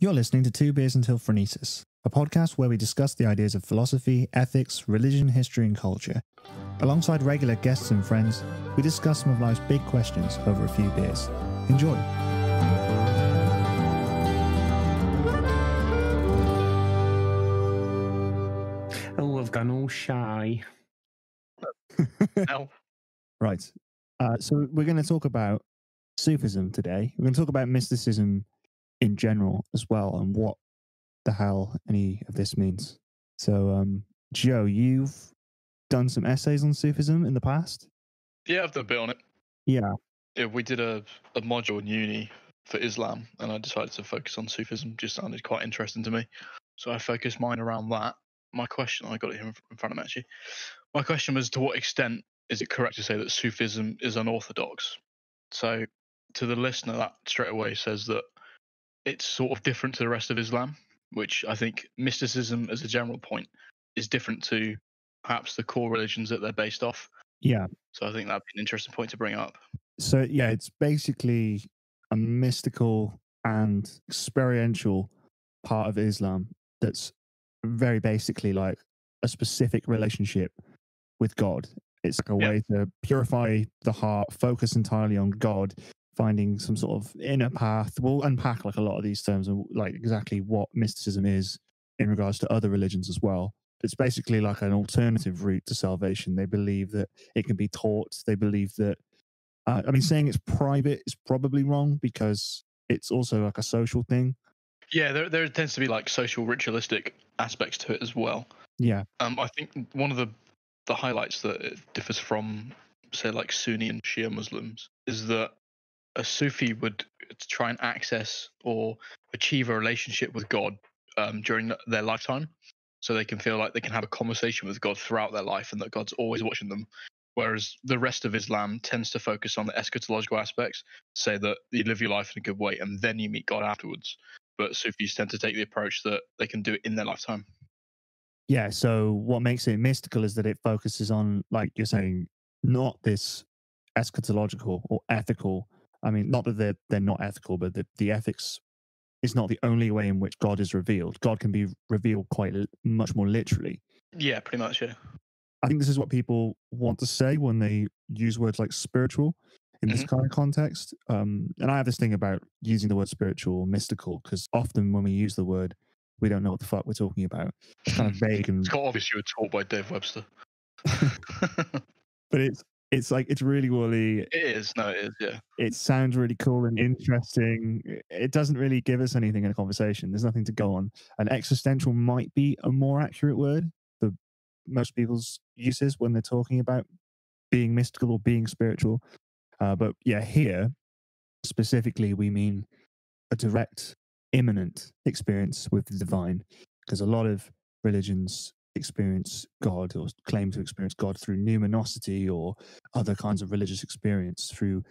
You're listening to Two Beers Until Phronesis, a podcast where we discuss the ideas of philosophy, ethics, religion, history, and culture. Alongside regular guests and friends, we discuss some of life's big questions over a few beers. Enjoy. Oh, I've gone all shy. Right. So we're going to talk about Sufism today. We're going to talk about mysticism in general as well, and what the hell any of this means. So, Joe, you've done some essays on Sufism in the past? Yeah, I've done a bit on it. Yeah. Yeah, we did a module in uni for Islam, and I decided to focus on Sufism. Just sounded quite interesting to me. So I focused mine around that. My question, I got it here in front of me actually. My question was, to what extent is it correct to say that Sufism is unorthodox? So to the listener, that straight away says that it's sort of different to the rest of Islam, which I think mysticism as a general point is different to perhaps the core religions that they're based off. Yeah. So I think that'd be an interesting point to bring up. So, yeah, it's basically a mystical and experiential part of Islam that's very basically like a specific relationship with God. It's like a way to purify the heart, focus entirely on God, finding some sort of inner path. We'll unpack like a lot of these terms and like exactly what mysticism is in regards to other religions as well. It's basically like an alternative route to salvation. They believe that it can be taught. They believe that, saying it's private is probably wrong because it's also like a social thing. Yeah, there tends to be like social ritualistic aspects to it as well. Yeah. I think one of the highlights that it differs from, say, like Sunni and Shia Muslims is that a Sufi would try and access or achieve a relationship with God during their lifetime, so they can feel like they can have a conversation with God throughout their life and that God's always watching them. Whereas the rest of Islam tends to focus on the eschatological aspects, say that you live your life in a good way and then you meet God afterwards. But Sufis tend to take the approach that they can do it in their lifetime. Yeah, so what makes it mystical is that it focuses on, like you're saying, not this eschatological or ethical. I mean, not that they're not ethical, but the ethics is not the only way in which God is revealed. God can be revealed quite much more literally. Yeah, pretty much, yeah. I think this is what people want to say when they use words like spiritual in this kind of context. And I have this thing about using the word spiritual or mystical, because often when we use the word, we don't know what the fuck we're talking about. It's kind of vague. And it's quite obvious you were taught by Dave Webster. But it's like, it's really woolly. It is, yeah. It sounds really cool and interesting. It doesn't really give us anything in a conversation. There's nothing to go on. And existential might be a more accurate word for most people's uses when they're talking about being mystical or being spiritual. But yeah, here specifically, we mean a direct, imminent experience with the divine, because a lot of religions experience God or claim to experience God through numinosity or other kinds of religious experience, through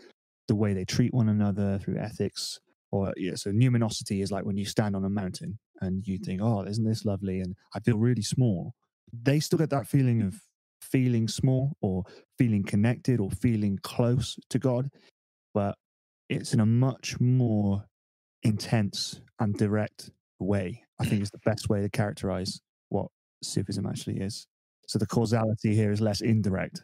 the way they treat one another, through ethics. Or so numinosity is like when you stand on a mountain and you think, oh, isn't this lovely? And I feel really small. They still get that feeling of feeling small or feeling connected or feeling close to God, but it's in a much more intense and direct way. I think is the best way to characterize what Sufism actually is. So the causality here is less indirect.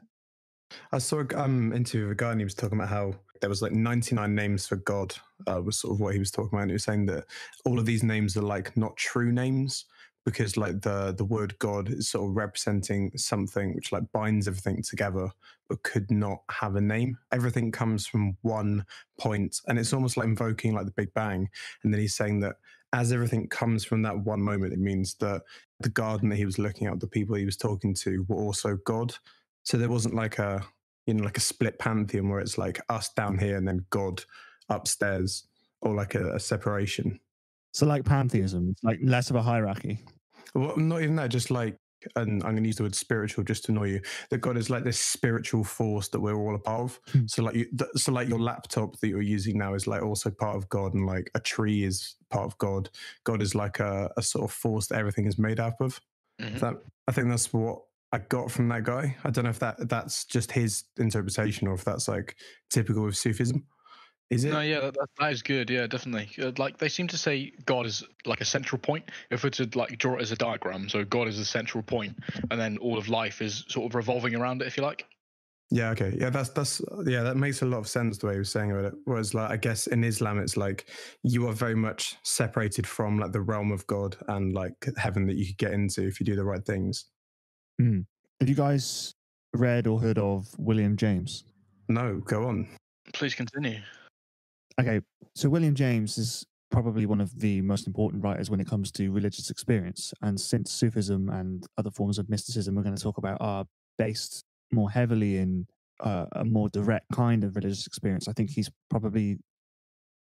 I saw an interview with a guy and he was talking about how there was like 99 names for God, was sort of what he was talking about. And he was saying that all of these names are like not true names, because like the word God is sort of representing something which like binds everything together, but could not have a name. Everything comes from one point, and it's almost like invoking like the Big Bang. And then he's saying that as everything comes from that one moment, it means that the garden that he was looking at, the people he was talking to, were also God. So there wasn't like a split pantheon where it's like us down here and then God upstairs, or like a separation. So like pantheism, it's like less of a hierarchy. Well, not even that, just like, and I'm going to use the word spiritual just to annoy you, that God is like this spiritual force that we're all a part of. So like your laptop that you're using now is like also part of God, and like a tree is part of God. God is like a sort of force that everything is made up of. I think that's what I got from that guy. I don't know if that's just his interpretation or if that's like typical of Sufism. Is it? No, yeah, that is good. Yeah, definitely. Like they seem to say God is like a central point. If we're to like draw it as a diagram, so God is the central point, and then all of life is sort of revolving around it, if you like. Yeah, okay. Yeah, that's yeah, that makes a lot of sense the way he was saying about it. Whereas like I guess in Islam it's like you are very much separated from like the realm of God and like heaven that you could get into if you do the right things. Mm. Have you guys read or heard of William James? No, go on. Please continue. Okay, so William James is probably one of the most important writers when it comes to religious experience. And since Sufism and other forms of mysticism we're going to talk about are based more heavily in a more direct kind of religious experience, I think he's probably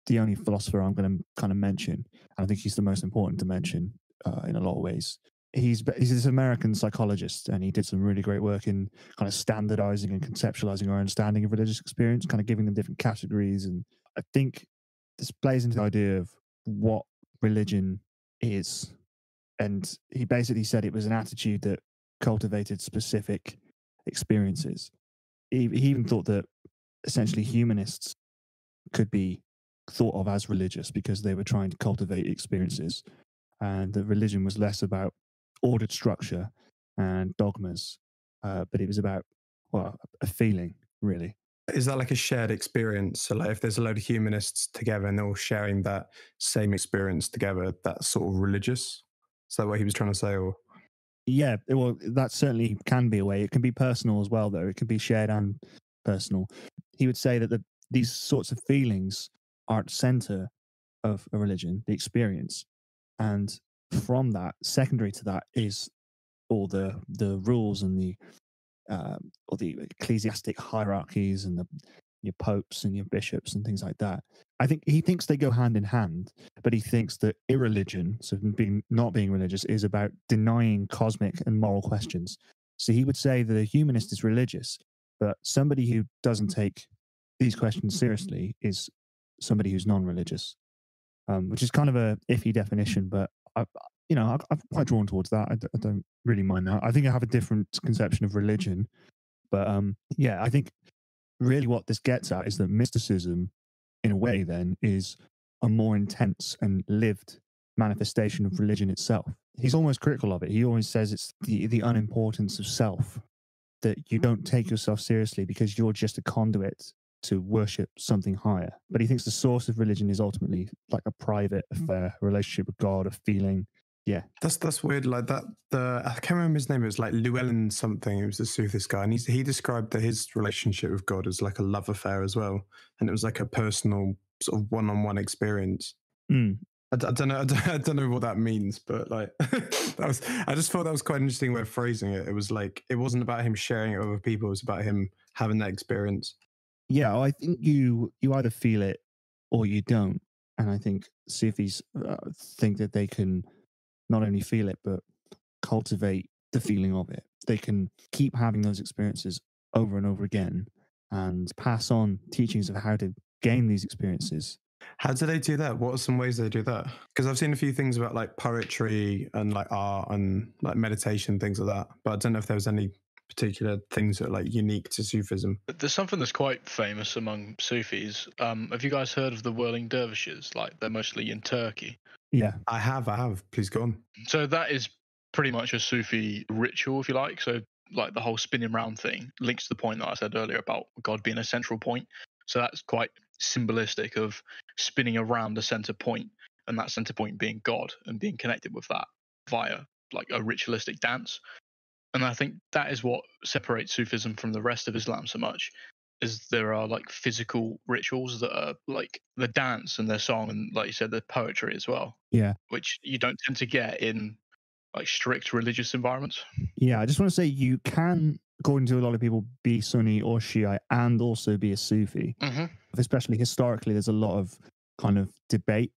the only philosopher I'm going to kind of mention. And I think he's the most important to mention in a lot of ways. He's this American psychologist, and he did some really great work in kind of standardizing and conceptualizing our understanding of religious experience, kind of giving them different categories. And I think this plays into the idea of what religion is. And he basically said it was an attitude that cultivated specific experiences. He even thought that essentially humanists could be thought of as religious because they were trying to cultivate experiences, and that religion was less about ordered structure and dogmas, but it was about, well, a feeling, really. Is that like a shared experience? So like if there's a load of humanists together and they're all sharing that same experience together, that's sort of religious? Is that what he was trying to say? Or Yeah, well, that certainly can be a way. It can be personal as well, though. It can be shared and personal. He would say that these sorts of feelings are at the center of a religion, the experience. And from that, secondary to that, is all the rules and the or the ecclesiastic hierarchies and your popes and your bishops and things like that. I think he thinks they go hand in hand, but he thinks that irreligion, so not being religious, is about denying cosmic and moral questions. So he would say that a humanist is religious, but somebody who doesn't take these questions seriously is somebody who's non-religious, which is kind of a iffy definition, but I'm quite drawn towards that. I don't really mind that. I think I have a different conception of religion, but yeah, I think really what this gets at is that mysticism, in a way, then is a more intense and lived manifestation of religion itself. He's almost critical of it. He always says it's the unimportance of self, that you don't take yourself seriously because you're just a conduit to worship something higher. But he thinks the source of religion is ultimately like a private affair, a relationship with God, a feeling. Yeah, that's weird. Like that, I can't remember his name. It was like Llewellyn something. He was a Sufist guy, and he described that his relationship with God as like a love affair as well, and it was like a personal sort of one-on-one experience. Mm. I don't know. I don't know what that means, but like I just thought that was quite an interesting way of phrasing it. It was like it wasn't about him sharing it with other people. It was about him having that experience. Yeah, I think you either feel it or you don't, and I think Sufis think that they can not only feel it but cultivate the feeling of it. They can keep having those experiences over and over again and pass on teachings of how to gain these experiences. How do they do that? What are some ways they do that? Because I've seen a few things about like poetry and like art and like meditation, things like that. But I don't know if there was any particular things that are like unique to Sufism. There's something that's quite famous among Sufis. Have you guys heard of the whirling dervishes? Like they're mostly in Turkey. Yeah. I have. Please go on. So that is pretty much a Sufi ritual, if you like. So like the whole spinning round thing links to the point that I said earlier about God being a central point. So that's quite symbolistic of spinning around a center point, and that center point being God and being connected with that via like a ritualistic dance. And I think that is what separates Sufism from the rest of Islam so much, is there are like physical rituals that are like the dance and their song and, like you said, the poetry as well. Yeah. Which you don't tend to get in like strict religious environments. Yeah, I just want to say you can, according to a lot of people, be Sunni or Shia and also be a Sufi. Mm-hmm. Especially historically, there's a lot of kind of debate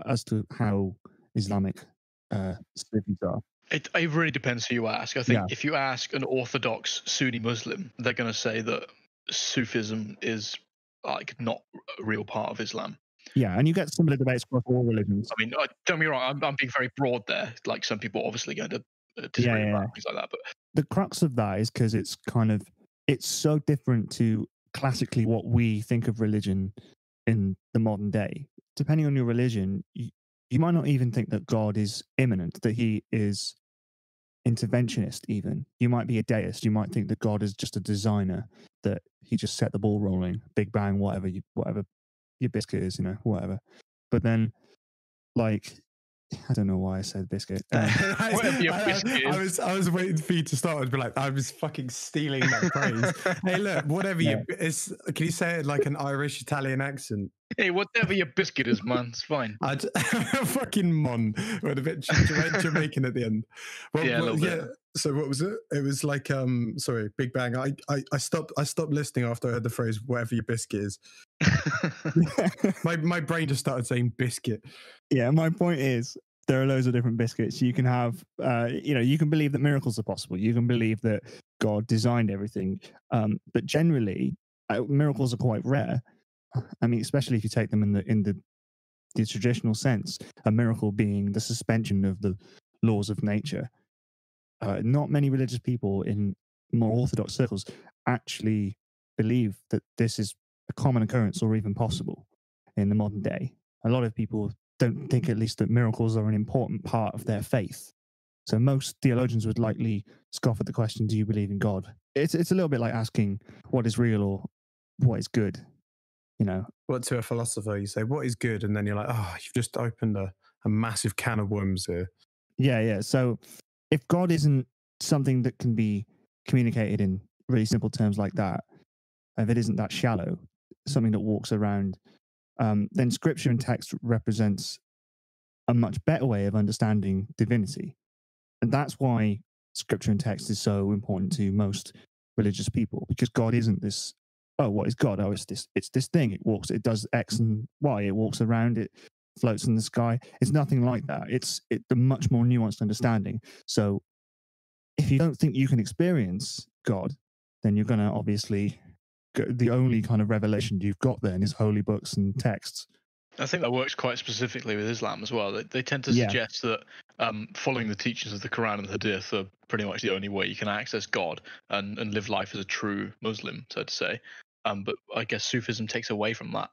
as to how Islamic Sufis are. It really depends who you ask. I think if you ask an Orthodox Sunni Muslim, they're going to say that Sufism is like not a real part of Islam. Yeah, and you get similar debates across all religions. I mean, don't get me wrong, I'm being very broad there. Like some people are obviously going to disagree about things like that. But the crux of that is because it's so different to classically what we think of religion in the modern day, depending on your religion, you might not even think that God is immanent, that he is interventionist even. You might be a deist. You might think that God is just a designer, that he just set the ball rolling, big bang, whatever your biscuit is, whatever. But then, like, I don't know why I said biscuit. Whatever your biscuit is. I was waiting for you to start and be like, I was fucking stealing that phrase. Hey, look, whatever can you say it like an Irish Italian accent? Hey, whatever your biscuit is, man, it's fine. Fucking mon with a bit Jamaican at the end. Well, yeah, a little bit. So what was it? It was like sorry, Big Bang. I stopped listening after I heard the phrase "whatever your biscuit is." my brain just started saying biscuit. Yeah, my point is there are loads of different biscuits. You can have, you can believe that miracles are possible. You can believe that God designed everything, but generally, miracles are quite rare. I mean, especially if you take them in the traditional sense, a miracle being the suspension of the laws of nature. Not many religious people in more orthodox circles actually believe that this is a common occurrence or even possible in the modern day. A lot of people don't think, at least, that miracles are an important part of their faith. So most theologians would likely scoff at the question, do you believe in God? It's a little bit like asking what is real or what is good. What to a philosopher, you say, what is good? And then you're like, oh, you've just opened a massive can of worms here. Yeah. So if God isn't something that can be communicated in really simple terms like that, if it isn't that shallow, something that walks around, then scripture and text represents a much better way of understanding divinity. And that's why scripture and text is so important to most religious people, because God isn't this, oh, what is God? Oh, it's this thing. It does X and Y. It walks around, it floats in the sky. It's nothing like that. It's a much more nuanced understanding. So if you don't think you can experience God, then you're going to obviously, the only kind of revelation you've got then is holy books and texts. I think that works quite specifically with Islam as well. They tend to suggest that following the teachings of the Quran and the Hadith are pretty much the only way you can access God and live life as a true Muslim, so to say. But I guess Sufism takes away from that.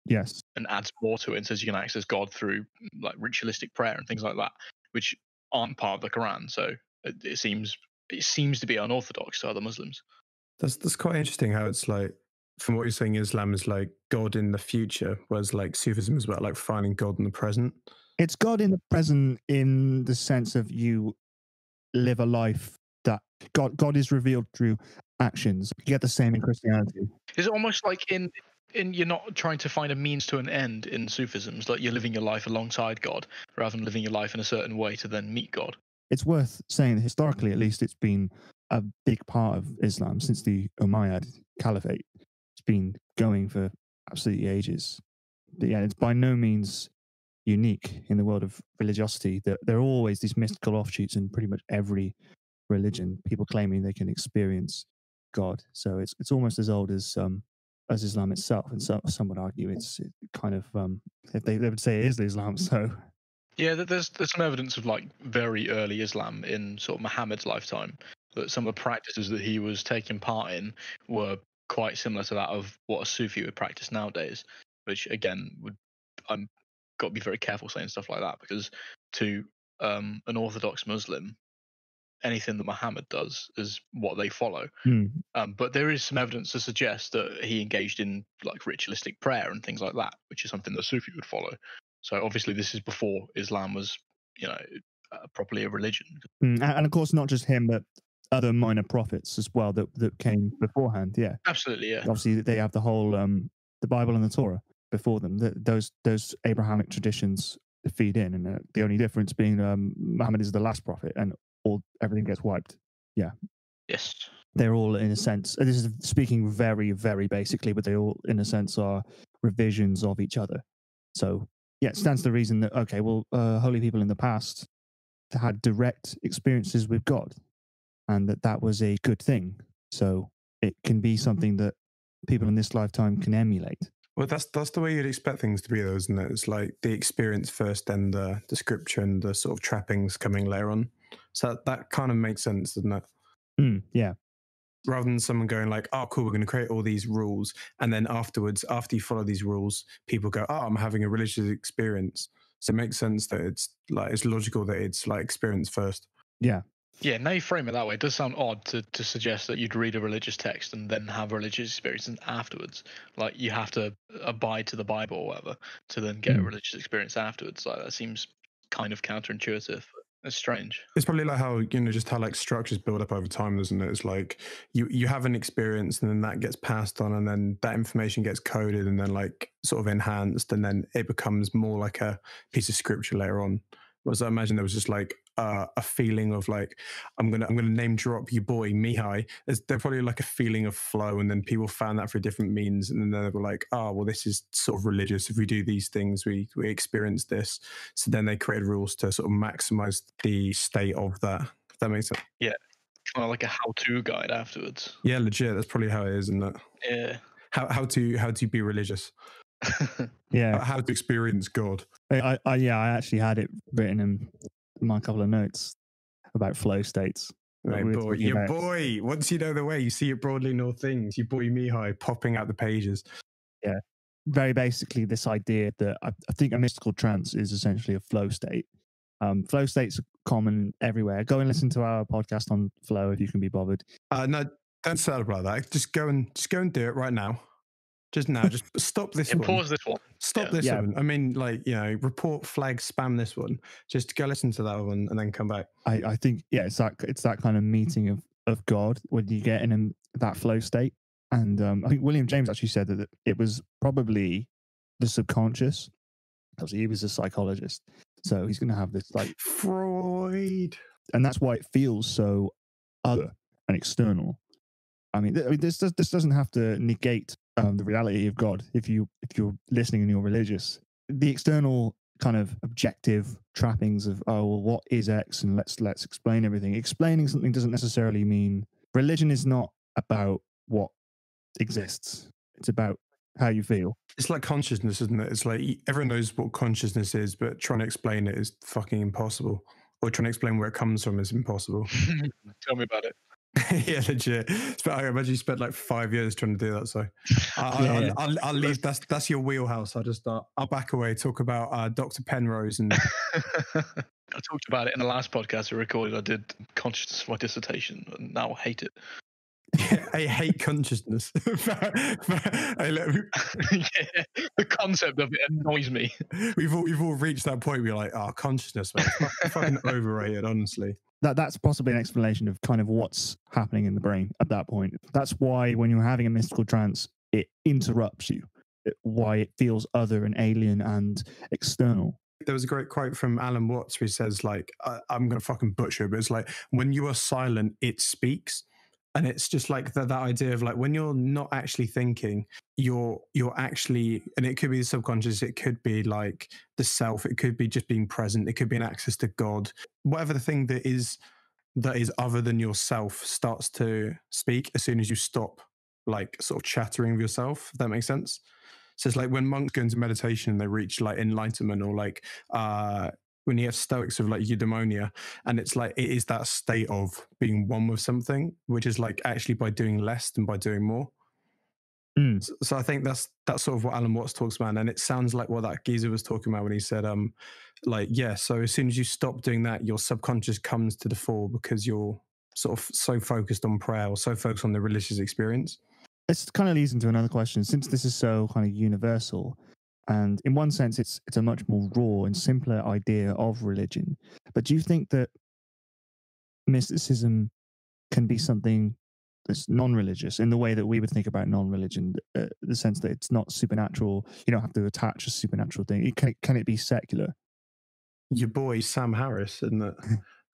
Yes. And adds more to it and says you can access God through like ritualistic prayer and things like that, which aren't part of the Quran. So it seems to be unorthodox to other Muslims. That's quite interesting how it's like, from what you're saying, Islam is like God in the future, whereas like Sufism is about like finding God in the present. It's God in the present in the sense of you live a life that God is revealed through actions. You get the same in Christianity. Is it almost like in you're not trying to find a means to an end in Sufism? It's like you're living your life alongside God rather than living your life in a certain way to then meet God. It's worth saying that historically, at least, it's been a big part of Islam since the Umayyad Caliphate. It's been going for absolutely ages. But yeah, it's by no means unique in the world of religiosity. There are always these mystical offshoots in pretty much every religion, people claiming they can experience God. So it's almost as old as Islam itself. And so some would argue it's kind of, they would say it is Islam. So yeah, there's some evidence of like very early Islam in sort of Muhammad's lifetime, that some of the practices that he was taking part in were quite similar to that of what a Sufi would practice nowadays, which again I'm got to be very careful saying stuff like that, because to an Orthodox Muslim, anything that Muhammad does is what they follow. But there is some evidence to suggest that he engaged in like ritualistic prayer and things like that, which is something that Sufi would follow. So obviously this is before Islam was, properly a religion. And of course, not just him, but other minor prophets as well that came beforehand. Yeah, absolutely. Yeah, obviously they have the whole the Bible and the Torah before them. Those Abrahamic traditions feed in, and the only difference being Muhammad is the last prophet, and everything gets wiped. Yeah. Yes. They're all, in a sense, this is speaking very, very basically, but they all, in a sense, are revisions of each other. So, yeah, it stands to reason that, okay, well, holy people in the past had direct experiences with God, and that was a good thing. So it can be something that people in this lifetime can emulate. Well, that's the way you'd expect things to be, though, isn't it? It's like the experience first, and the scripture and the sort of trappings coming later on. So that kind of makes sense, doesn't it? Yeah. rather than someone going like, oh, cool, we're going to create all these rules. And then afterwards, after you follow these rules, people go, oh, I'm having a religious experience. So it makes sense that it's logical that it's like experience first. Yeah. Yeah, now you frame it that way, it does sound odd to suggest that you'd read a religious text and then have a religious experience afterwards. Like, you have to abide to the Bible or whatever to then get a religious experience afterwards. Like, that seems kind of counterintuitive. It's strange. It's probably like how, just how like structures build up over time, isn't it? It's like you have an experience and then that gets passed on and then that information gets coded and then like sort of enhanced and then it becomes more like a piece of scripture later on. Whereas I imagine there was just like a feeling of like, I'm gonna name drop your boy Mihai. There's probably like a feeling of flow, and then people found that through different means, and then they were like, oh, well, this is sort of religious. If we do these things, we experience this. So then they created rules to sort of maximize the state of that. If that makes sense. Yeah, kind of like a how-to guide afterwards. Yeah, legit. That's probably how it is, isn't it? Yeah. How to be religious. Yeah. How to experience God. I actually had it written in my couple of notes about flow states. Right, boy, your boy. Once you know the way, you see it broadly in all things. Your boy Mihai popping out the pages. Yeah. Very basically, this idea that I think a mystical trance is essentially a flow state. Flow states are common everywhere. Go and listen to our podcast on flow if you can be bothered. No, don't celebrate that. Just go and do it right now. Just now. Just stop this one. Pause this one. Stop this one. I mean, like, report, flag, spam this one. Just go listen to that one and then come back. I think, it's that kind of meeting of God when you get in that flow state. And I think William James actually said that it was probably the subconscious. Obviously, he was a psychologist. So he's going to have this like Freud. And that's why it feels so other and external. I mean, this doesn't have to negate the reality of God. If you're listening and you're religious, the external kind of objective trappings of what is X and let's explain everything. Explaining something doesn't necessarily mean religion is not about what exists. It's about how you feel. It's like consciousness, isn't it? It's like everyone knows what consciousness is, but trying to explain it is fucking impossible. Or trying to explain where it comes from is impossible. Tell me about it. Yeah, legit. I imagine you spent like 5 years trying to do that. So I'll leave. That's your wheelhouse. I'll back away. Talk about Dr. Penrose and. I talked about it in the last podcast I recorded. I did consciousness for my dissertation, and now I hate it. I hate consciousness. Yeah, the concept of it annoys me. We've all reached that point where you're like, consciousness, man, it's fucking overrated, honestly. That's possibly an explanation of kind of what's happening in the brain at that point. That's why when you're having a mystical trance, it interrupts you. Why it feels other and alien and external. There was a great quote from Alan Watts where he says, like, I'm going to fucking butcher it, but it's like, when you are silent, it speaks. And it's just like that idea of like, when you're not actually thinking, you're actually, and it could be the subconscious, it could be like the self, it could be just being present, it could be an access to God, whatever the thing that is other than yourself starts to speak as soon as you stop like sort of chattering with yourself, if that makes sense. So it's like when monks go into meditation and they reach like enlightenment, or like when you have Stoics of like eudaimonia, and it's like it is that state of being one with something, which is like actually by doing less than by doing more. So I think that's sort of what Alan Watts talks about, and it sounds like what that geezer was talking about when he said, so as soon as you stop doing that, your subconscious comes to the fore because you're sort of so focused on prayer or so focused on the religious experience. This kind of leads into another question. Since this is so kind of universal, and in one sense, it's a much more raw and simpler idea of religion. But do you think that mysticism can be something that's non-religious in the way that we would think about non-religion? The sense that it's not supernatural. You don't have to attach a supernatural thing. Can it be secular? Your boy Sam Harris, isn't it?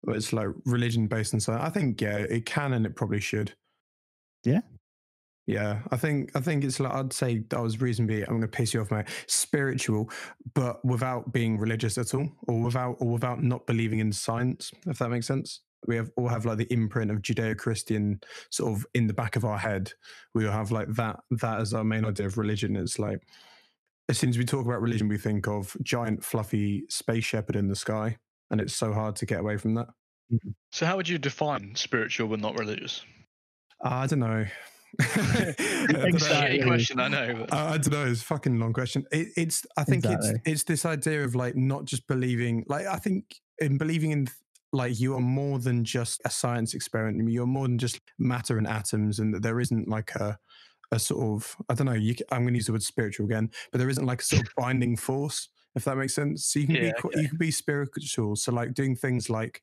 It's like religion based on science. I think it can, and it probably should. Yeah. Yeah, I think it's like, I'd say I was reasonably, I'm going to piss you off, mate, spiritual, but without being religious at all, or without not believing in science, if that makes sense. We all have like the imprint of Judeo-Christian sort of in the back of our head. We all have like that as our main idea of religion. It's like, as soon as we talk about religion, we think of giant fluffy space shepherd in the sky, and it's so hard to get away from that. So how would you define spiritual but not religious? I don't know. It's a shitty question, I know. But... I don't know. It's a fucking long question. I think it's this idea of like not just believing. Like I think in believing in like you are more than just a science experiment. You're more than just matter and atoms, and that there isn't like a sort of, I don't know. I'm going to use the word spiritual again, but there isn't like a sort of binding force, if that makes sense. So you can you can be spiritual. So like doing things like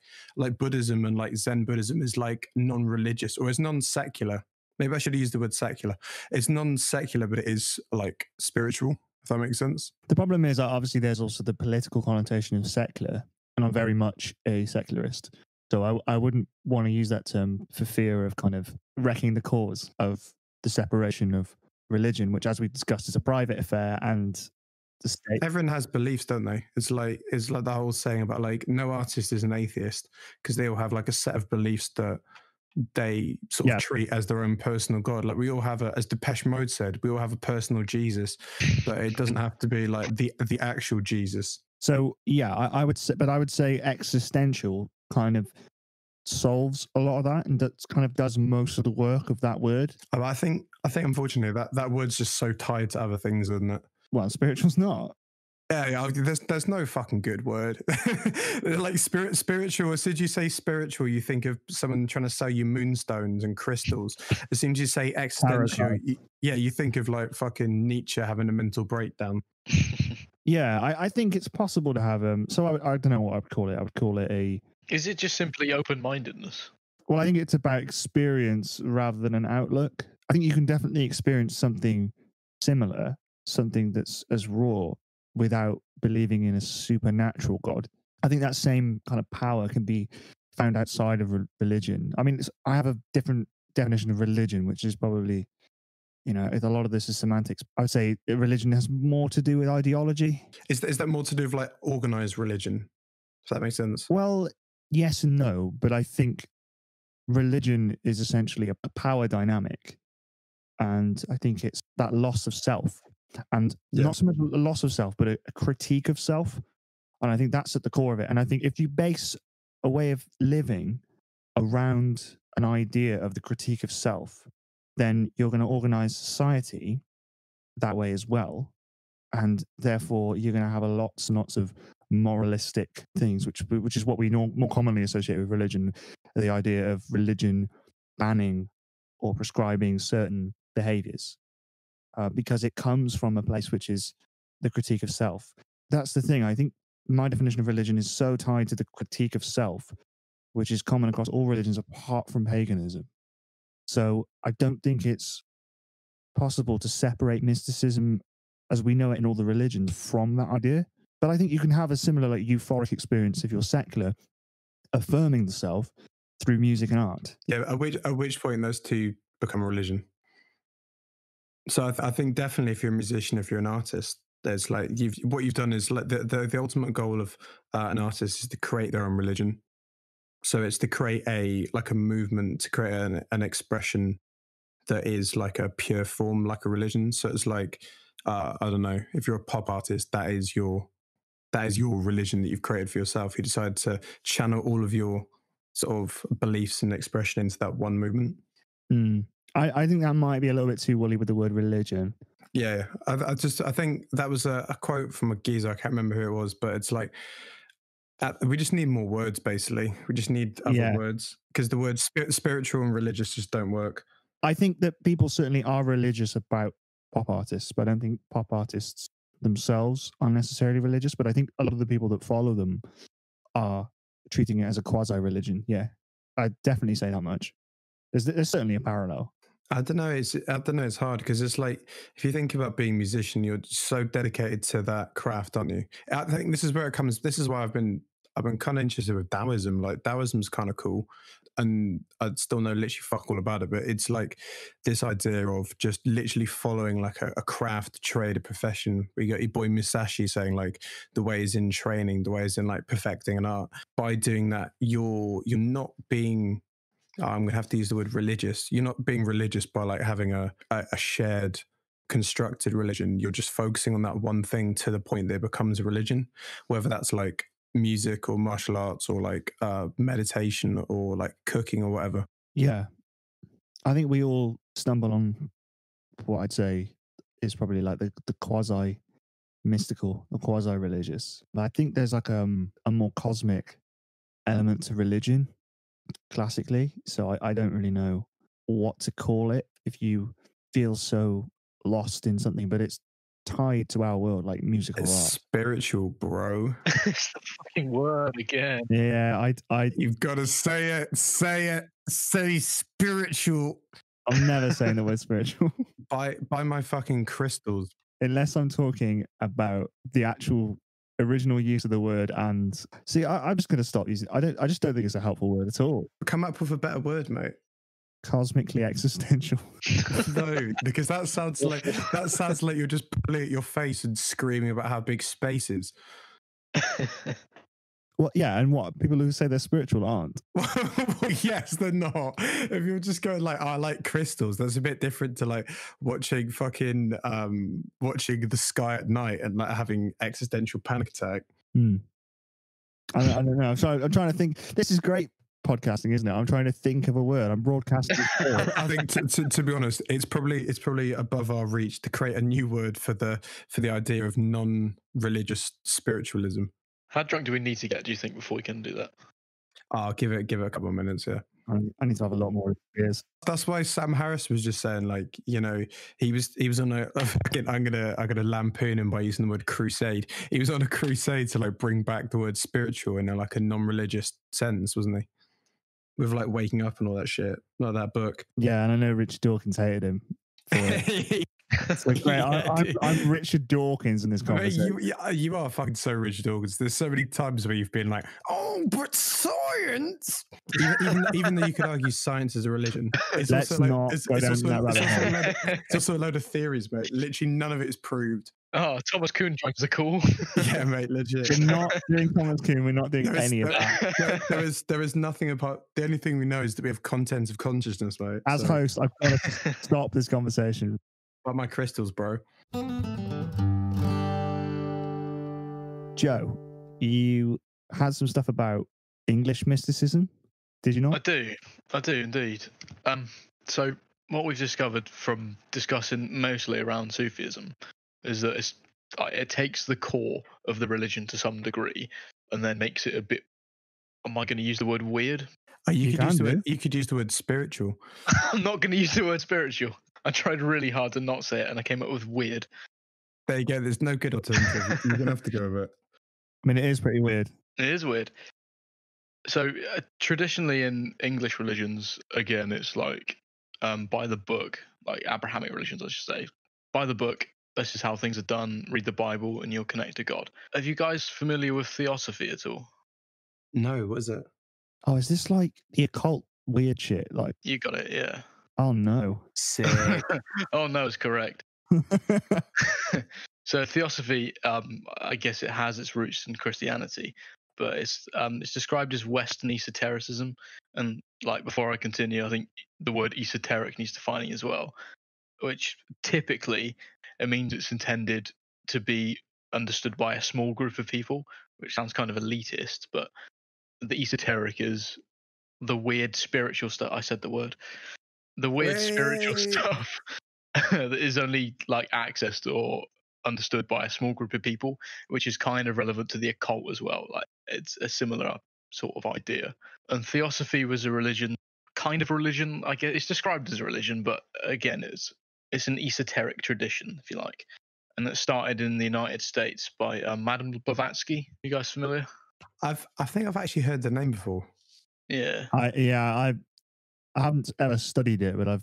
Buddhism and like Zen Buddhism is like non-religious or it's non-secular. Maybe I should use the word secular. It's non-secular, but it is like spiritual, if that makes sense. The problem is that obviously there's also the political connotation of secular, and I'm very much a secularist. So I wouldn't want to use that term for fear of kind of wrecking the cause of the separation of religion, which, as we discussed, is a private affair, and the state. Everyone has beliefs, don't they? It's like the whole saying about like no artist is an atheist because they all have like a set of beliefs that they sort of treat as their own personal God. Like we all have as Depeche Mode said, we all have a personal Jesus, but it doesn't have to be like the actual Jesus. So yeah, I would say existential kind of solves a lot of that, and that kind of does most of the work of that word. I think unfortunately that word's just so tied to other things, isn't it? Well, spiritual's not. Yeah, there's no fucking good word. Like spiritual. As soon as you say spiritual, you think of someone trying to sell you moonstones and crystals. As soon as you say existential, you think of like fucking Nietzsche having a mental breakdown. Yeah, I think it's possible to have so I don't know what I would call it. I would call it a. Is it just simply open-mindedness? Well, I think it's about experience rather than an outlook. I think you can definitely experience something similar, something that's as raw, without believing in a supernatural God. I think that same kind of power can be found outside of religion. I mean, I have a different definition of religion, which is probably, a lot of this is semantics. I would say religion has more to do with ideology. Is that more to do with like organized religion? Does that make sense? Well, yes and no, but I think religion is essentially a power dynamic. And I think it's that loss of self. And not so much a loss of self, but a critique of self. And I think that's at the core of it. And I think if you base a way of living around an idea of the critique of self, then you're going to organize society that way as well. And therefore, you're going to have lots and lots of moralistic things, which is what we more commonly associate with religion, the idea of religion banning or prescribing certain behaviors. Because it comes from a place which is the critique of self. That's the thing. I think my definition of religion is so tied to the critique of self, which is common across all religions apart from paganism. So I don't think it's possible to separate mysticism as we know it in all the religions from that idea. But I think you can have a similar like euphoric experience if you're secular, affirming the self through music and art. Yeah, at which point those two become a religion. So I think definitely if you're a musician, if you're an artist, there's like what you've done is like the ultimate goal of an artist is to create their own religion. So it's to create a movement, to create an expression that is like a pure form, like a religion. So it's like I don't know, if you're a pop artist, that is your religion that you've created for yourself. You decide to channel all of your sort of beliefs and expression into that one movement. I think that might be a little bit too woolly with the word religion. Yeah, I think that was a quote from a geezer. I can't remember who it was, but it's like we just need more words. Basically, we just need other words because the words spiritual and religious just don't work. I think that people certainly are religious about pop artists, but I don't think pop artists themselves are necessarily religious. But I think a lot of the people that follow them are treating it as a quasi-religion. Yeah, I'd definitely say that much. There's certainly a parallel. I don't know. It's hard because it's like if you think about being a musician, you're so dedicated to that craft, aren't you? I think this is where it comes. This is why I've been kind of interested with Taoism. Like Taoism's kind of cool, and I still know literally fuck all about it. But it's like this idea of just literally following like a craft, trade, a profession. We got your boy Musashi saying like the way is in training, the way is in like perfecting an art. By doing that, you're not being. I'm going to have to use the word religious. You're not being religious by like having a shared constructed religion. You're just focusing on that one thing to the point that it becomes a religion, whether that's like music or martial arts or like meditation or like cooking or whatever. Yeah. I think we all stumble on what I'd say is probably like the quasi mystical, the quasi religious. But I think there's like a more cosmic element to religion classically. So I don't really know what to call it if you feel so lost in something, but it's tied to our world, like musical It's art. spiritual, bro. It's the fucking word again. Yeah, You've got to say it. Say spiritual. I'm never saying the word spiritual Buy my fucking crystals. unless I'm talking about the actual original use of the word. And see, I'm just going to stop using. I just don't think it's a helpful word at all. Come up with a better word, mate. Cosmically existential. No, because that sounds like you're just pulling at your face and screaming about how big space is. Well, yeah, and what people who say they're spiritual aren't. Well, yes, they're not. If you're just going like, I like crystals, that's a bit different to like watching the sky at night and like having existential panic attack. I don't know. I'm trying to think. This is great podcasting, isn't it? I'm trying to think of a word. I'm broadcasting. I think to be honest, it's probably above our reach to create a new word for the idea of non-religious spiritualism. How drunk do we need to get, do you think, before we can do that? I'll give it a couple of minutes, yeah. I need to have a lot more beers. That's why Sam Harris was just saying, like, you know, he was on a again, I'm gonna lampoon him by using the word crusade. He was on a crusade to like bring back the word spiritual in like a non-religious sense, wasn't he? With like waking up and all that shit, like that book. Yeah, and I know Richard Dawkins hated him for it. So great. Yeah, I'm Richard Dawkins in this conversation. You are fucking so Richard Dawkins. There's so many times where you've been like, oh, but science. Even though you could argue science is a religion. It's Let's also not go down that rabbit hole. It's also a load of theories, mate. Literally none of it is proved. Oh, Thomas Kuhn drugs are cool. Yeah, mate, legit. We're not doing Thomas Kuhn. We're not doing any of that. There is nothing about. The only thing we know is that we have content of consciousness, mate. As host, I've got to stop this conversation. About my crystals, bro. Joe, you had some stuff about English mysticism, did you not? I do indeed. So what we've discovered from discussing mostly around Sufism is that it takes the core of the religion to some degree and then makes it a bit. Am I going to use the word weird? Oh, you could use the word spiritual. I'm not going to use the word spiritual. I tried really hard to not say it, and I came up with weird. There you go. There's no good alternative. You're gonna have to go with it. I mean, it is pretty weird. It is weird. So traditionally in English religions, again, it's like by the book, like Abrahamic religions, I should say. By the book, this is how things are done. Read the Bible, and you'll connect to God. Are you guys familiar with theosophy at all? No, what is it? Oh, is this like the occult weird shit? Like, You got it, yeah. oh no. Sick. Oh no, it's correct. So theosophy, I guess it has its roots in Christianity, but it's described as Western esotericism. And like before I continue, I think the word esoteric needs defining as well, which typically it means it's intended to be understood by a small group of people, which sounds kind of elitist, but the esoteric is the weird spiritual stuff. I said the word. The weird spiritual stuff that is only like accessed or understood by a small group of people, which is kind of relevant to the occult as well. Like it's a similar sort of idea. And theosophy was a religion, kind of religion. I guess it's described as a religion, but again, it's an esoteric tradition, if you like. And it started in the United States by Madame Blavatsky. You guys familiar? I think I've actually heard the name before. Yeah. I haven't ever studied it, but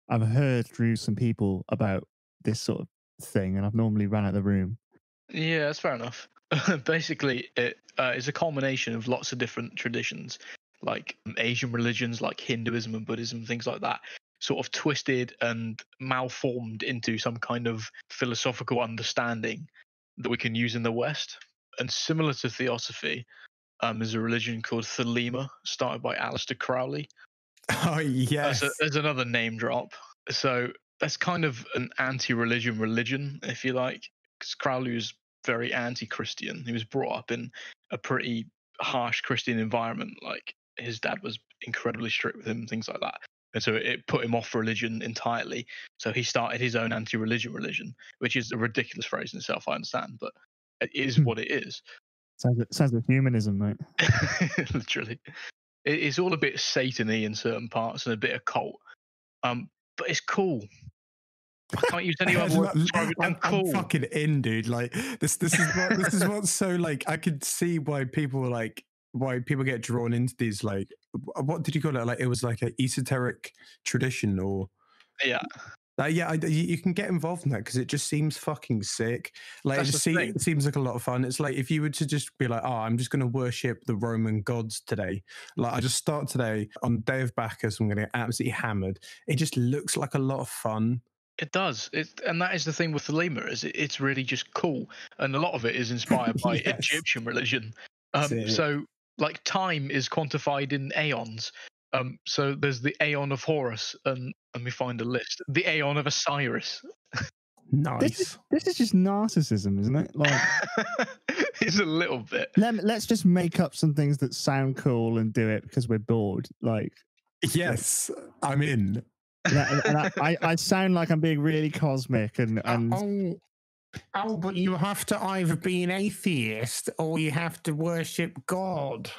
I've heard through some people about this sort of thing, and I've normally ran out of the room. Yeah, that's fair enough. Basically, it is a culmination of lots of different traditions, like Asian religions, like Hinduism and Buddhism, things like that, sort of twisted and malformed into some kind of philosophical understanding that we can use in the West. And similar to theosophy, is a religion called Thelema, started by Aleister Crowley. Oh yes, there's another name drop. So that's kind of an anti-religion religion, if you like, because Crowley was very anti-Christian. He was brought up in a pretty harsh Christian environment. Like his dad was incredibly strict with him, things like that. and so it put him off religion entirely. So he started his own anti-religion religion, which is a ridiculous phrase in itself, I understand, but it is what it is. Sounds like humanism, mate. Literally. It's all a bit Satan-y in certain parts and a bit occult. But it's cool. I can't use any other word to describe it than cool. I'm fucking in, dude. Like this is what's so like. I could see why people get drawn into these, like, what did you call it? Like, it was like an esoteric tradition, or yeah. You can get involved in that because it just seems fucking sick. Like, it seems like a lot of fun. It's like if you were to just be like, oh, I'm just going to worship the Roman gods today. Like, I just start today on the day of Bacchus. I'm going to get absolutely hammered. It just looks like a lot of fun. It does. And that is the thing with the Thelema, is it's really just cool. And a lot of it is inspired by Yes. Egyptian religion. So, like, time is quantified in aeons. So there's the Aeon of Horus, and let me find a list. The Aeon of Osiris. Nice. This is just narcissism, isn't it? Like, it's a little bit. Let's just make up some things that sound cool and do it because we're bored. Like, yes, I'm in. And I sound like I'm being really cosmic and but you have to either be an atheist or you have to worship God.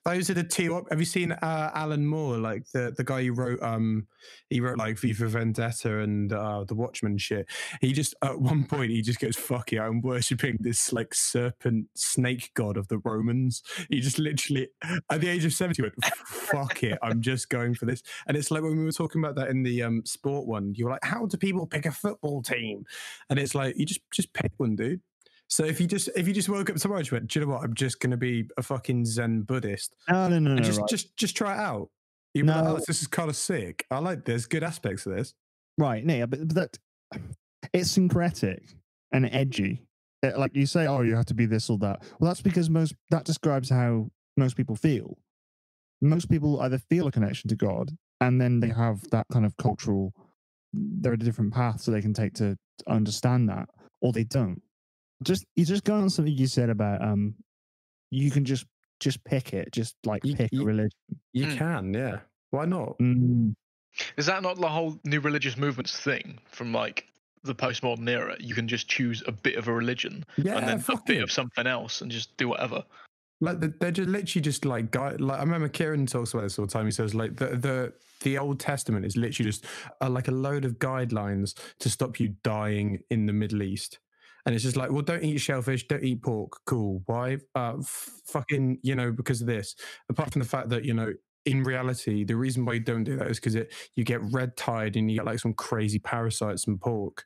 Those are the two. Have you seen Alan Moore, like the guy who wrote like V for Vendetta and The Watchmen shit? He just, at one point, he just goes, fuck it, I'm worshipping this like serpent snake god of the Romans. He just literally, at the age of 70, went, fuck it, I'm just going for this. And it's like when we were talking about that in the sport one, you were like, how do people pick a football team? And it's like, you just pick one, dude. So if you just woke up tomorrow and went, do you know what? I'm just going to be a fucking Zen Buddhist. No. Just try it out. You'd be like, oh, this is kind of sick. I like this. Good aspects of this. Right. Yeah, but that it's syncretic and edgy. Like you say, oh, you have to be this or that. Well, that's because that describes how most people feel. Most people either feel a connection to God, and then they have that kind of cultural. There are different paths that they can take to understand that, or they don't. You just go on something you said about you can just pick it, just like pick a religion. You can, yeah. Why not? Is that not the whole new religious movements thing from like the postmodern era? You can just choose a bit of a religion and then a bit of something else and just do whatever. Like they're just literally just like I remember Kieran talks about this all the time. He says like the Old Testament is literally just like a load of guidelines to stop you dying in the Middle East. And it's just like, well, don't eat shellfish, don't eat pork. Cool. Why? Fucking, because of this. Apart from the fact that, in reality, the reason why you don't do that is because you get red tide and you get like some crazy parasites in pork.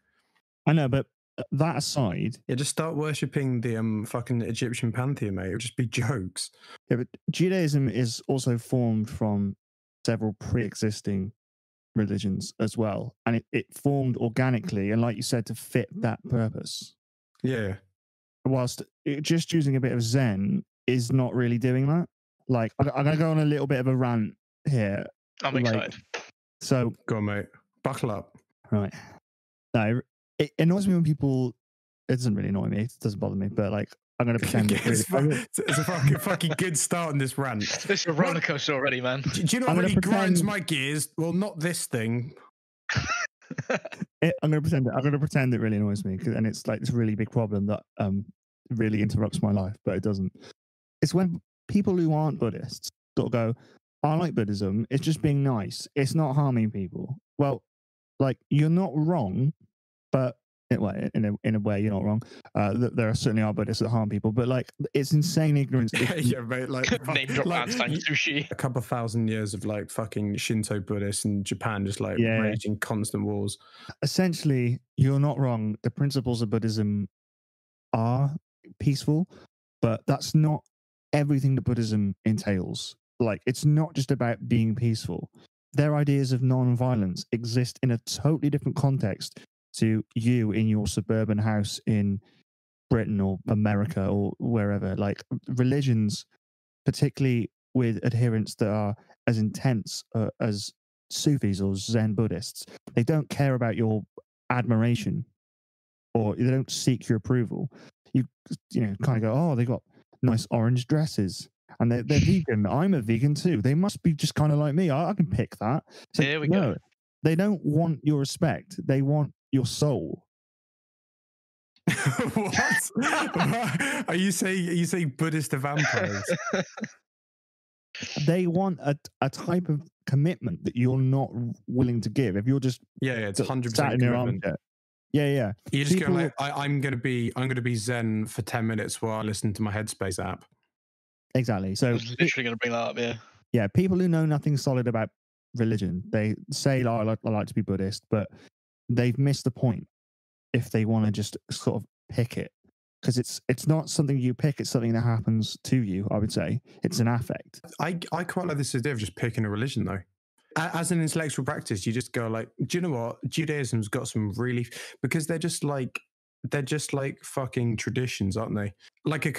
I know, but that aside, yeah, just start worshipping the fucking Egyptian pantheon, mate. It'll just be jokes. Yeah, but Judaism is also formed from several pre-existing religions as well, and it formed organically, and like you said, to fit that purpose. Yeah. Whilst just choosing a bit of Zen is not really doing that. Like, I'm going to go on a little bit of a rant here. I'm excited. So, go on, mate. Buckle up. Right. No, it annoys me when people. It doesn't really annoy me. It doesn't bother me. But like, I'm going to pretend it's a fucking good start on this rant. It's a roller coaster already, man. Do you know what really grinds my gears? Well, not this thing. I'm going to pretend it really annoys me, and it's like this really big problem that really interrupts my life, but it doesn't. It's when people who aren't Buddhists sort of go, I like Buddhism, it's just being nice, it's not harming people. Well, like, you're not wrong, but in a way you're not wrong. There certainly are Buddhists that harm people, but like, it's insane ignorance. Yeah, mate. Like, name drop Einstein sushi. A couple of thousand years of like fucking Shinto Buddhists in Japan, just like raging constant wars. Essentially, you're not wrong. The principles of Buddhism are peaceful, but that's not everything that Buddhism entails. Like, it's not just about being peaceful. Their ideas of non-violence exist in a totally different context to you in your suburban house in Britain or America or wherever. Like, religions, particularly with adherents that are as intense as Sufis or Zen Buddhists, they don't care about your admiration or they don't seek your approval. You kind of go, oh, they got nice orange dresses. and they're vegan. I'm a vegan too. They must be just kind of like me. I can pick that. It's like, Here we no, go. they don't want your respect. They want your soul. What? Are you saying Buddhist are vampires? They want a type of commitment that you're not willing to give. If you're just Yeah, it's 100% sat in your commitment. armchair. Yeah. You just People- go like, I'm gonna be Zen for 10 minutes while I listen to my Headspace app. Exactly. I So was literally going to bring that up. Yeah. yeah, people who know nothing solid about religion, they say, oh, I like to be Buddhist, but they've missed the point if they want to just sort of pick it. Because it's not something you pick, it's something that happens to you, I would say. It's an affect. I quite like this idea of just picking a religion though. As an intellectual practice, you just go like, do you know what? Judaism's got some really, because they're just like fucking traditions, aren't they? Like you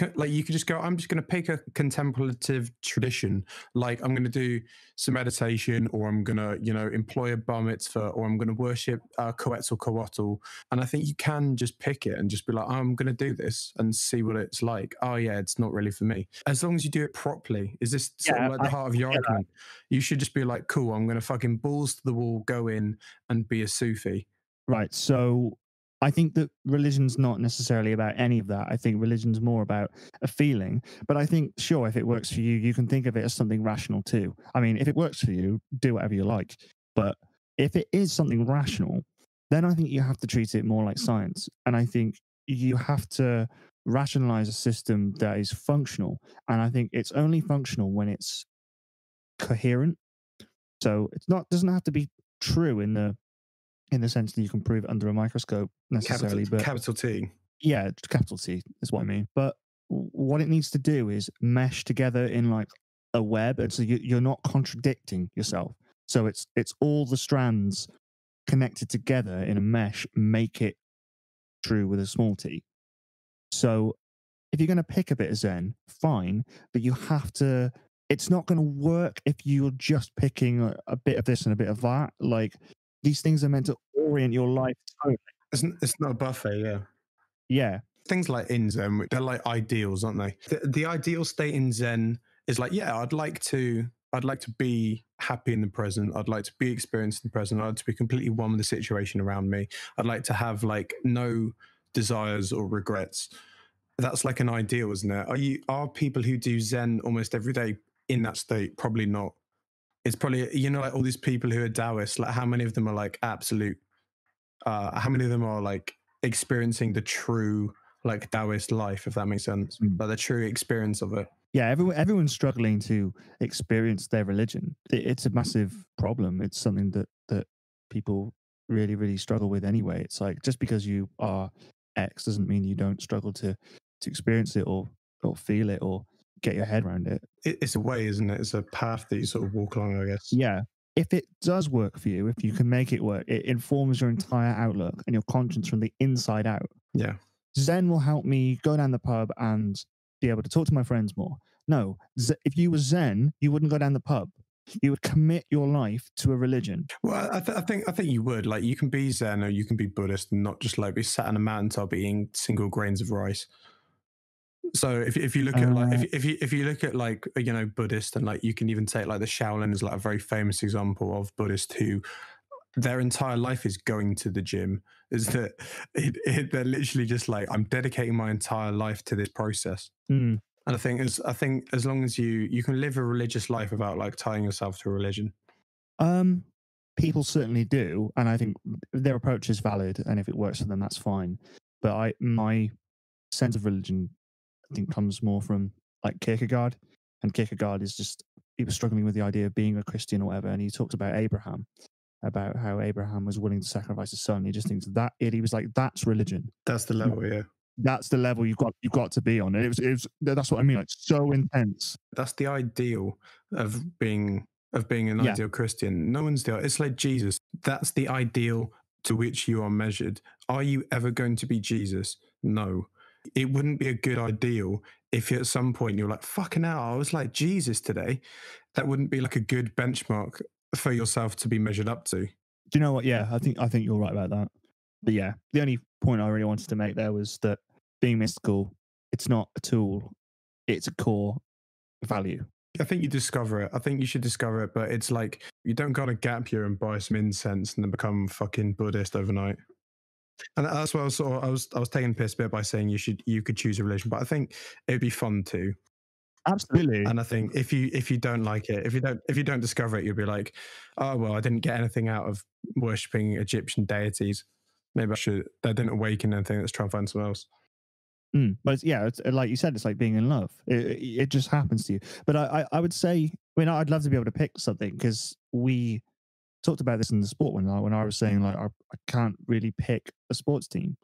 could just go, I'm just going to pick a contemplative tradition. Like I'm going to do some meditation, or I'm going to, employ a bar mitzvah, or I'm going to worship Quetzalcoatl. And I think you can just pick it and just be like, oh, I'm going to do this and see what it's like. Oh yeah, it's not really for me. As long as you do it properly. Is this sort of like the heart of your argument? You should just be like, cool, I'm going to fucking balls to the wall, go in and be a Sufi. Right. So I think that religion's not necessarily about any of that. I think religion's more about a feeling. But I think, sure, if it works for you, you can think of it as something rational too. I mean, if it works for you, do whatever you like. But if it is something rational, then I think you have to treat it more like science. And I think you have to rationalize a system that is functional. And I think it's only functional when it's coherent. So it's not doesn't have to be true in the sense that you can prove it under a microscope necessarily, but capital T. Yeah, capital T is what I mean. But what it needs to do is mesh together in like a web, and so you're not contradicting yourself. So it's all the strands connected together in a mesh make it true with a small t. So if you're going to pick a bit of Zen, fine, but you have to. It's not going to work if you're just picking a bit of this and a bit of that. Like these things are meant to orient your life totally. It's not a buffet, yeah. Yeah. Things like in Zen, they're like ideals, aren't they? The ideal state in Zen is like, yeah, I'd like to be happy in the present. I'd like to be experienced in the present. I'd like to be completely one with the situation around me. I'd like to have like no desires or regrets. That's like an ideal, isn't it? Are people who do Zen almost every day in that state? Probably not. It's probably, like all these people who are Taoists, like how many of them are like absolute, how many of them are like experiencing the true like Taoist life, if that makes sense, like the true experience of it. Yeah, everyone's struggling to experience their religion. It's a massive problem. It's something that people really, really struggle with anyway. It's like just because you are X doesn't mean you don't struggle to experience it or feel it or get your head around it. It's a way, isn't it? It's a path that you sort of walk along, I guess. Yeah. If it does work for you, if you can make it work, it informs your entire outlook and your conscience from the inside out. Yeah. Zen will help me go down the pub and be able to talk to my friends more. No, if you were Zen, you wouldn't go down the pub. You would commit your life to a religion. Well, I think you would. Like, you can be Zen or you can be Buddhist and not just like be sat on a mountaintop eating single grains of rice. So if you look at like if you look at like Buddhist, and like you can even take like the Shaolin is like a very famous example of Buddhist who their entire life is going to the gym. Is that they're literally just like, I'm dedicating my entire life to this process. And I think as long as you can live a religious life without like tying yourself to a religion. People certainly do, and I think their approach is valid, and if it works for them, that's fine. But my sense of religion, I think, comes more from like Kierkegaard, and Kierkegaard is just, he was struggling with the idea of being a Christian or whatever, and he talked about Abraham, about how Abraham was willing to sacrifice his son. He just thinks that he was like, that's religion. That's the level, yeah. That's the level you've got to be on. And it was that's what I mean, like so intense. That's the ideal of being an ideal Christian. No one's there. It's like Jesus. That's the ideal to which you are measured. Are you ever going to be Jesus? No. It wouldn't be a good ideal if at some point you're like, fucking hell, I was like Jesus today. That wouldn't be like a good benchmark for yourself to be measured up to. Do you know what? Yeah, I think you're right about that. But yeah, the only point I really wanted to make there was that being mystical, it's not a tool, it's a core. value. I think you discover it. I think you should discover it, but it's like you don't go on a gap year and buy some incense and then become fucking Buddhist overnight. And that's what I was taking piss a bit by saying you could choose a religion, but I think it'd be fun too. Absolutely. And I think if you don't like it, if you don't discover it, you'll be like, oh well, I didn't get anything out of worshipping Egyptian deities. Maybe I didn't awaken anything. Let's try and find something else. But it's like you said, it's like being in love. It just happens to you. But I would say, I mean, I'd love to be able to pick something, because we talked about this in the sport when I was saying, like, I can't really pick a sports team.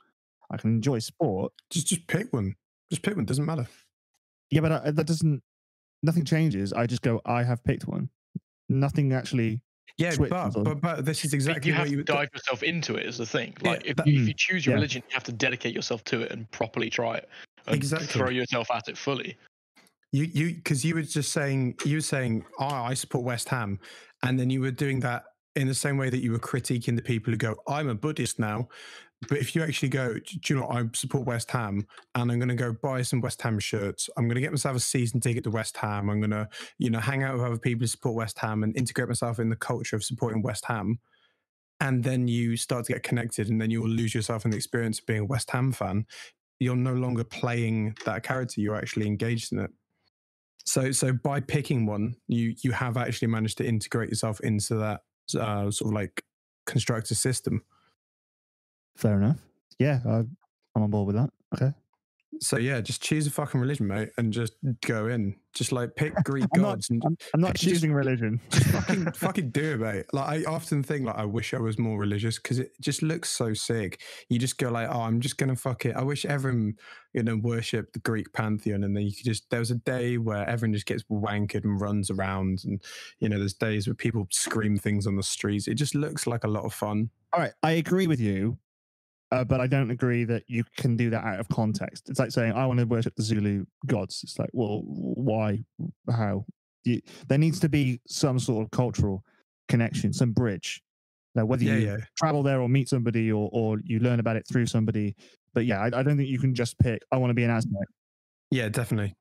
I can enjoy sport. Just pick one. Just pick one. Doesn't matter. Yeah, but that doesn't. Nothing changes. I just go, I have picked one. Nothing actually. Yeah, but this is exactly you have what you to dive yourself into it. Is the thing. Like, if you choose your religion, you have to dedicate yourself to it and properly try it. And throw yourself at it fully. Because you were just saying, oh, I support West Ham, and then you were doing that in the same way that you were critiquing the people who go, I'm a Buddhist now. But if you actually go, do you know what, I support West Ham, and I'm going to go buy some West Ham shirts. I'm going to get myself a season ticket to West Ham. I'm going to, hang out with other people who support West Ham and integrate myself in the culture of supporting West Ham. And then you start to get connected, and then you will lose yourself in the experience of being a West Ham fan. You're no longer playing that character. You're actually engaged in it. So by picking one, you have actually managed to integrate yourself into that sort of like constructed system. Fair enough. Yeah, I'm on board with that. Okay. So yeah, just choose a fucking religion, mate, and just go in. Just like pick Greek gods. I'm not choosing religion. Just fucking do it, mate. Like, I often think, like, I wish I was more religious, because it just looks so sick. You just go like, oh, I'm just gonna fuck it. I wish everyone, worship the Greek pantheon, and then you could just. There was a day where everyone just gets wankered and runs around, and there's days where people scream things on the streets. It just looks like a lot of fun. All right, I agree with you. But I don't agree that you can do that out of context. It's like saying, I want to worship the Zulu gods. It's like, well, why? How? There needs to be some sort of cultural connection, some bridge. Now, whether you travel there or meet somebody or you learn about it through somebody. But yeah, I don't think you can just pick, I want to be an Aztec. Yeah, definitely.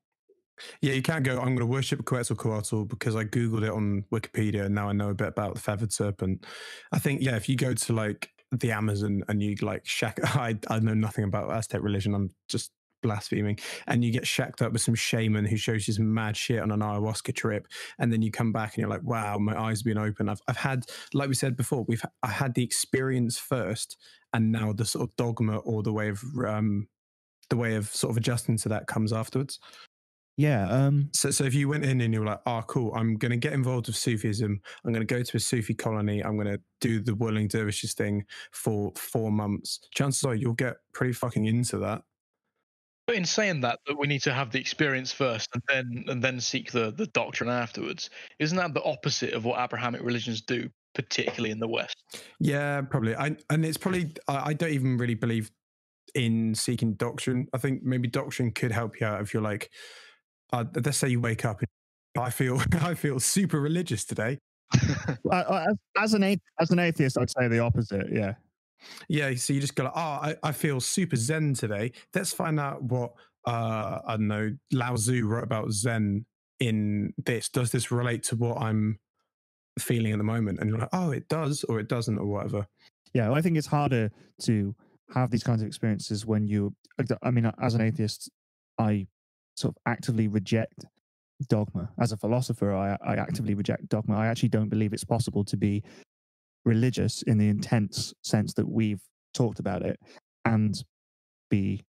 Yeah, you can't go, I'm going to worship Quetzalcoatl because I Googled it on Wikipedia and now I know a bit about the feathered serpent. I think, yeah, if you go to like the Amazon and you like I know nothing about Aztec religion, I'm just blaspheming, and you get shacked up with some shaman who shows you some mad shit on an ayahuasca trip, and then you come back and you're like, wow, my eyes have been open. I've had, like we said before, I had the experience first, and now the sort of dogma or the way of sort of adjusting to that comes afterwards. Yeah. So if you went in and you were like, oh, cool, I'm going to get involved with Sufism. I'm going to go to a Sufi colony. I'm going to do the whirling dervishes thing for 4 months. Chances are you'll get pretty fucking into that. But in saying that we need to have the experience first and then seek the doctrine afterwards, isn't that the opposite of what Abrahamic religions do, particularly in the West? Yeah, probably. I don't even really believe in seeking doctrine. I think maybe doctrine could help you out if you're like, let's say you wake up and I feel super religious today. As an atheist, I'd say the opposite. Yeah. Yeah. So you just go like, oh, I feel super Zen today. Let's find out what I don't know, Lao Tzu wrote about Zen in this. Does this relate to what I'm feeling at the moment? And you're like, oh, it does, or it doesn't, or whatever. Yeah, I think it's harder to have these kinds of experiences when I mean, as an atheist, I sort of actively reject dogma. As a philosopher, I actively reject dogma. I actually don't believe it's possible to be religious in the intense sense that we've talked about it and be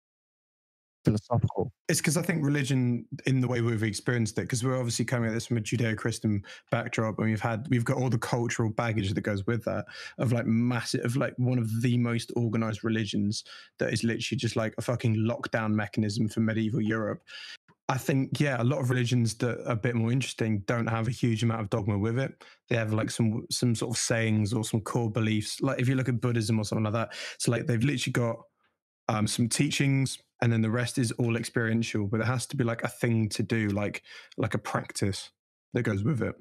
philosophical. It's because I think religion, in the way we've experienced it, because we're obviously coming at this from a Judeo-Christian backdrop, and we've got all the cultural baggage that goes with that, of like massive, of like one of the most organized religions that is literally just like a fucking lockdown mechanism for medieval Europe. I think, yeah, a lot of religions that are a bit more interesting don't have a huge amount of dogma with it. They have like some sort of sayings or some core beliefs. Like if you look at Buddhism or something like that, so like they've literally got some teachings, and then the rest is all experiential, but it has to be like a thing to do, like a practice that goes with it.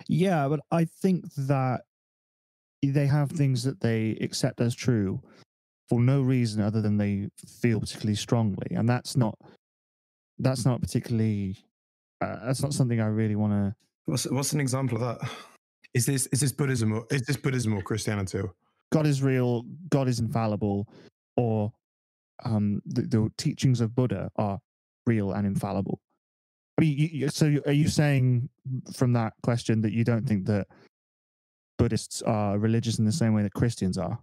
Yeah, but I think that they have things that they accept as true for no reason other than they feel particularly strongly, and that's not particularly That's not something I really want to. What's an example of that? Is this Buddhism or Christianity? God is real. God is infallible, or the teachings of Buddha are real and infallible. I mean, so are you saying from that question that you don't think that Buddhists are religious in the same way that Christians are?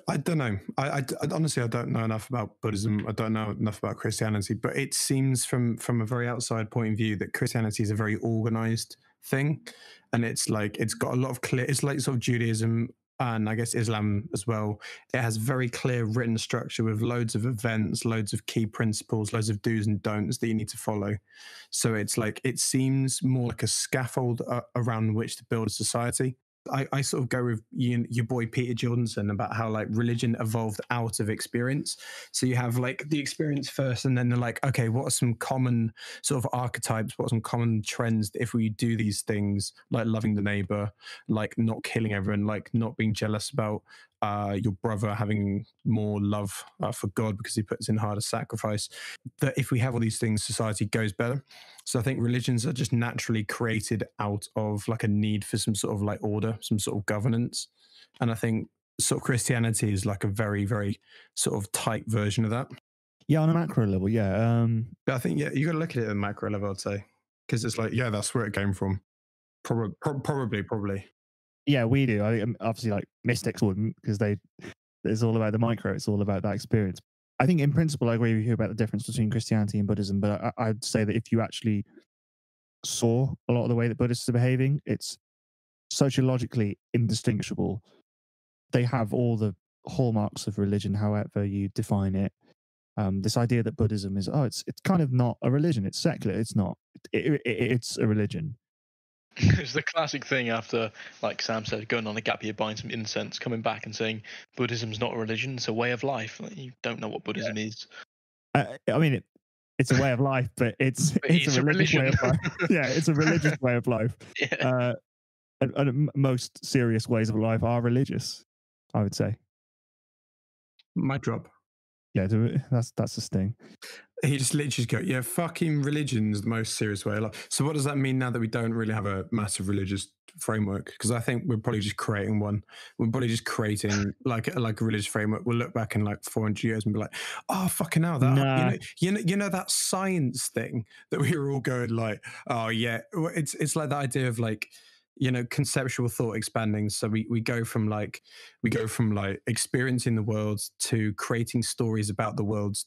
I don't know. I honestly, I don't know enough about Buddhism. I don't know enough about Christianity, but it seems from a very outside point of view that Christianity is a very organized thing, and it's like it's got a lot of clear. It's like sort of Judaism and I guess Islam as well. It has very clear written structure with loads of events, loads of key principles, loads of do's and don'ts that you need to follow. So it's like it seems more like a scaffold around which to build a society. I sort of go with your boy Peter Jordanson about how like religion evolved out of experience. So you have like the experience first, and then they're like, okay, what are some common sort of archetypes? What are some common trends if we do these things, like loving the neighbor, like not killing everyone, like not being jealous about your brother having more love for God because he puts in harder sacrifice, that if we have all these things, society goes better. So I think religions are just naturally created out of like a need for some sort of like order, some sort of governance. And I think sort of Christianity is like a very, very sort of tight version of that. Yeah, on a macro level, yeah. But I think, yeah, you got to look at it at a macro level, I'd say. Because it's like, yeah, that's where it came from. Probably. Yeah, we do. Obviously, like mystics wouldn't, because it's all about the micro. It's all about that experience. I think in principle, I agree with you about the difference between Christianity and Buddhism. But I'd say that if you actually saw a lot of the way that Buddhists are behaving, it's sociologically indistinguishable. They have all the hallmarks of religion, however you define it. This idea that Buddhism is, it's kind of not a religion. It's secular. It's not. It's a religion. It's the classic thing after, like Sam said, going on a gap year, buying some incense, coming back and saying Buddhism's not a religion, it's a way of life. Like, you don't know what Buddhism is. I mean, it's a way of life, but it's a religious way of life. Yeah, it's a religious way of life. Yeah. And most serious ways of life are religious, I would say. Mic drop. Yeah, that's the sting. He just literally go, yeah, fucking religion's the most serious way of life. So what does that mean now that we don't really have a massive religious framework? Because I think we're probably just creating one. We're probably just creating like a religious framework. We'll look back in like 400 years and be like, oh, fucking hell, that you know that science thing that we were all going like, oh yeah, it's like that idea of like, you know, conceptual thought expanding. So we go from like experiencing the world to creating stories about the world,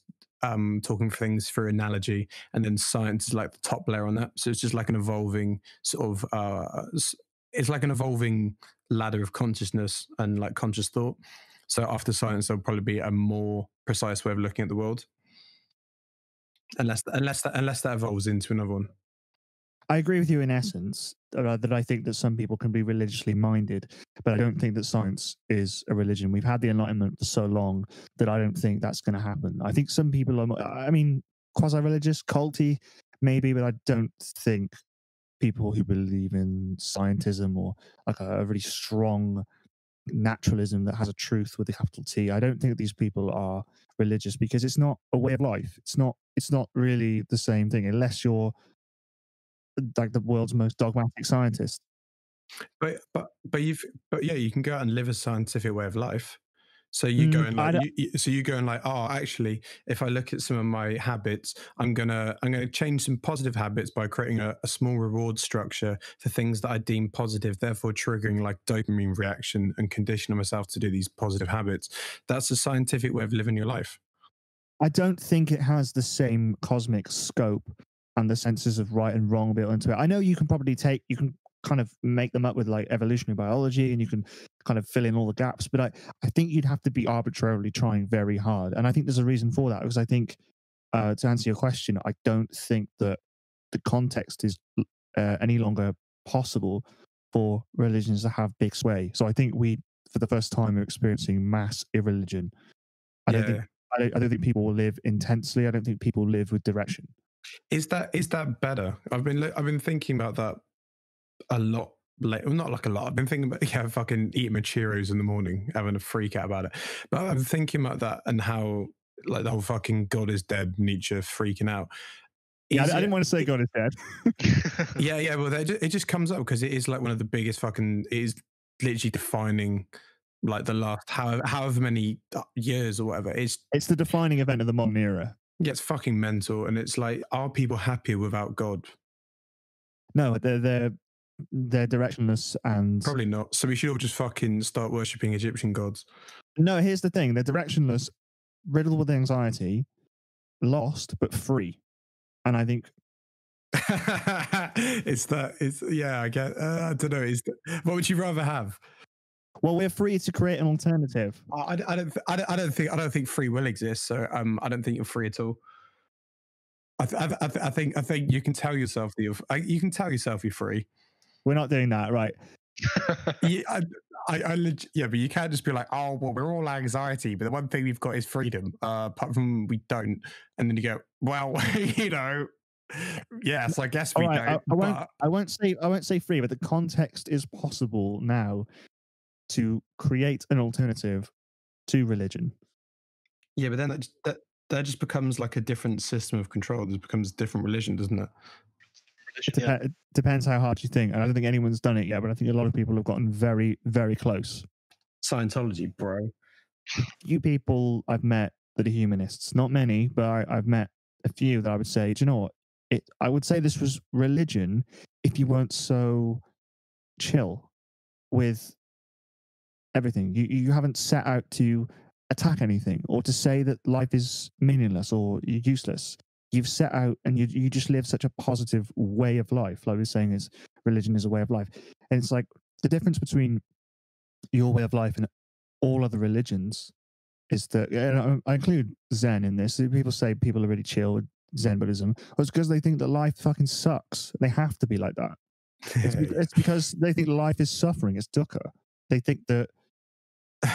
talking things through analogy, and then science is like the top layer on that. So it's just like an evolving sort of it's like an evolving ladder of consciousness and like conscious thought. So after science, there'll probably be a more precise way of looking at the world, unless that evolves into another one. I agree with you in essence that I think that some people can be religiously minded, but I don't think that science is a religion. We've had the Enlightenment for so long that I don't think that's going to happen. I think some people are, I mean, quasi-religious, culty, maybe, but I don't think people who believe in scientism or like a really strong naturalism that has a truth with a capital T, I don't think these people are religious, because it's not a way of life. It's not really the same thing unless you're like the world's most dogmatic scientist. But yeah, you can go out and live a scientific way of life. So you go and like, you go and like, oh, actually, if I look at some of my habits, I'm gonna change some positive habits by creating a small reward structure for things that I deem positive, therefore triggering like dopamine reaction and conditioning myself to do these positive habits. That's a scientific way of living your life. I don't think it has the same cosmic scope and the senses of right and wrong built into it. I know you can kind of make them up with like evolutionary biology, and you can kind of fill in all the gaps, but I think you'd have to be arbitrarily trying very hard. And I think there's a reason for that, because I think, to answer your question, I don't think that the context is any longer possible for religions to have big sway. So I think for the first time, are experiencing mass irreligion. I don't think people will live intensely. I don't think people live with direction. Is that better? I've been thinking about that a lot. Like, well, not like a lot. I've been thinking about fucking eating my Cheerios in the morning, having a freak out about it. But I'm thinking about that and how like the whole fucking God is dead Nietzsche freaking out. Yeah, I didn't want to say God is dead. yeah. Well, it just comes up because it is like one of the biggest fucking. It is literally defining like the last however many years or whatever. It's the defining event of the modern era. Yeah, it's fucking mental, and it's like, are people happier without God? No, they're directionless and probably not. So we should all just fucking start worshipping Egyptian gods. No, here's the thing: they're directionless, riddled with anxiety, lost but free. And I think yeah. I get. I don't know. What would you rather have? Well, we're free to create an alternative. I don't think free will exists. So I don't think you're free at all. I think you can tell yourself that you're free. We're not doing that, right? Yeah, but you can't just be like, oh well, we're all anxiety, but the one thing we've got is freedom. Apart from we don't, and then you go, well, you know, yes, I guess we don't. I won't say free, but the context is possible now to create an alternative to religion. Yeah, but then that just becomes like a different system of control. It becomes a different religion, doesn't it? It depends how hard you think. And I don't think anyone's done it yet, but I think a lot of people have gotten very, very close. Scientology, bro. You people I've met that are humanists, not many, but I've met a few that I would say, do you know what? I would say this was religion if you weren't so chill with everything. You haven't set out to attack anything or to say that life is meaningless or useless. You've set out and you just live such a positive way of life. Like we were saying, is religion is a way of life. And it's like the difference between your way of life and all other religions is that, and I include Zen in this. People say people are really chill with Zen Buddhism. It's because they think that life fucking sucks. They have to be like that. It's because they think life is suffering. It's dukkha. They think that.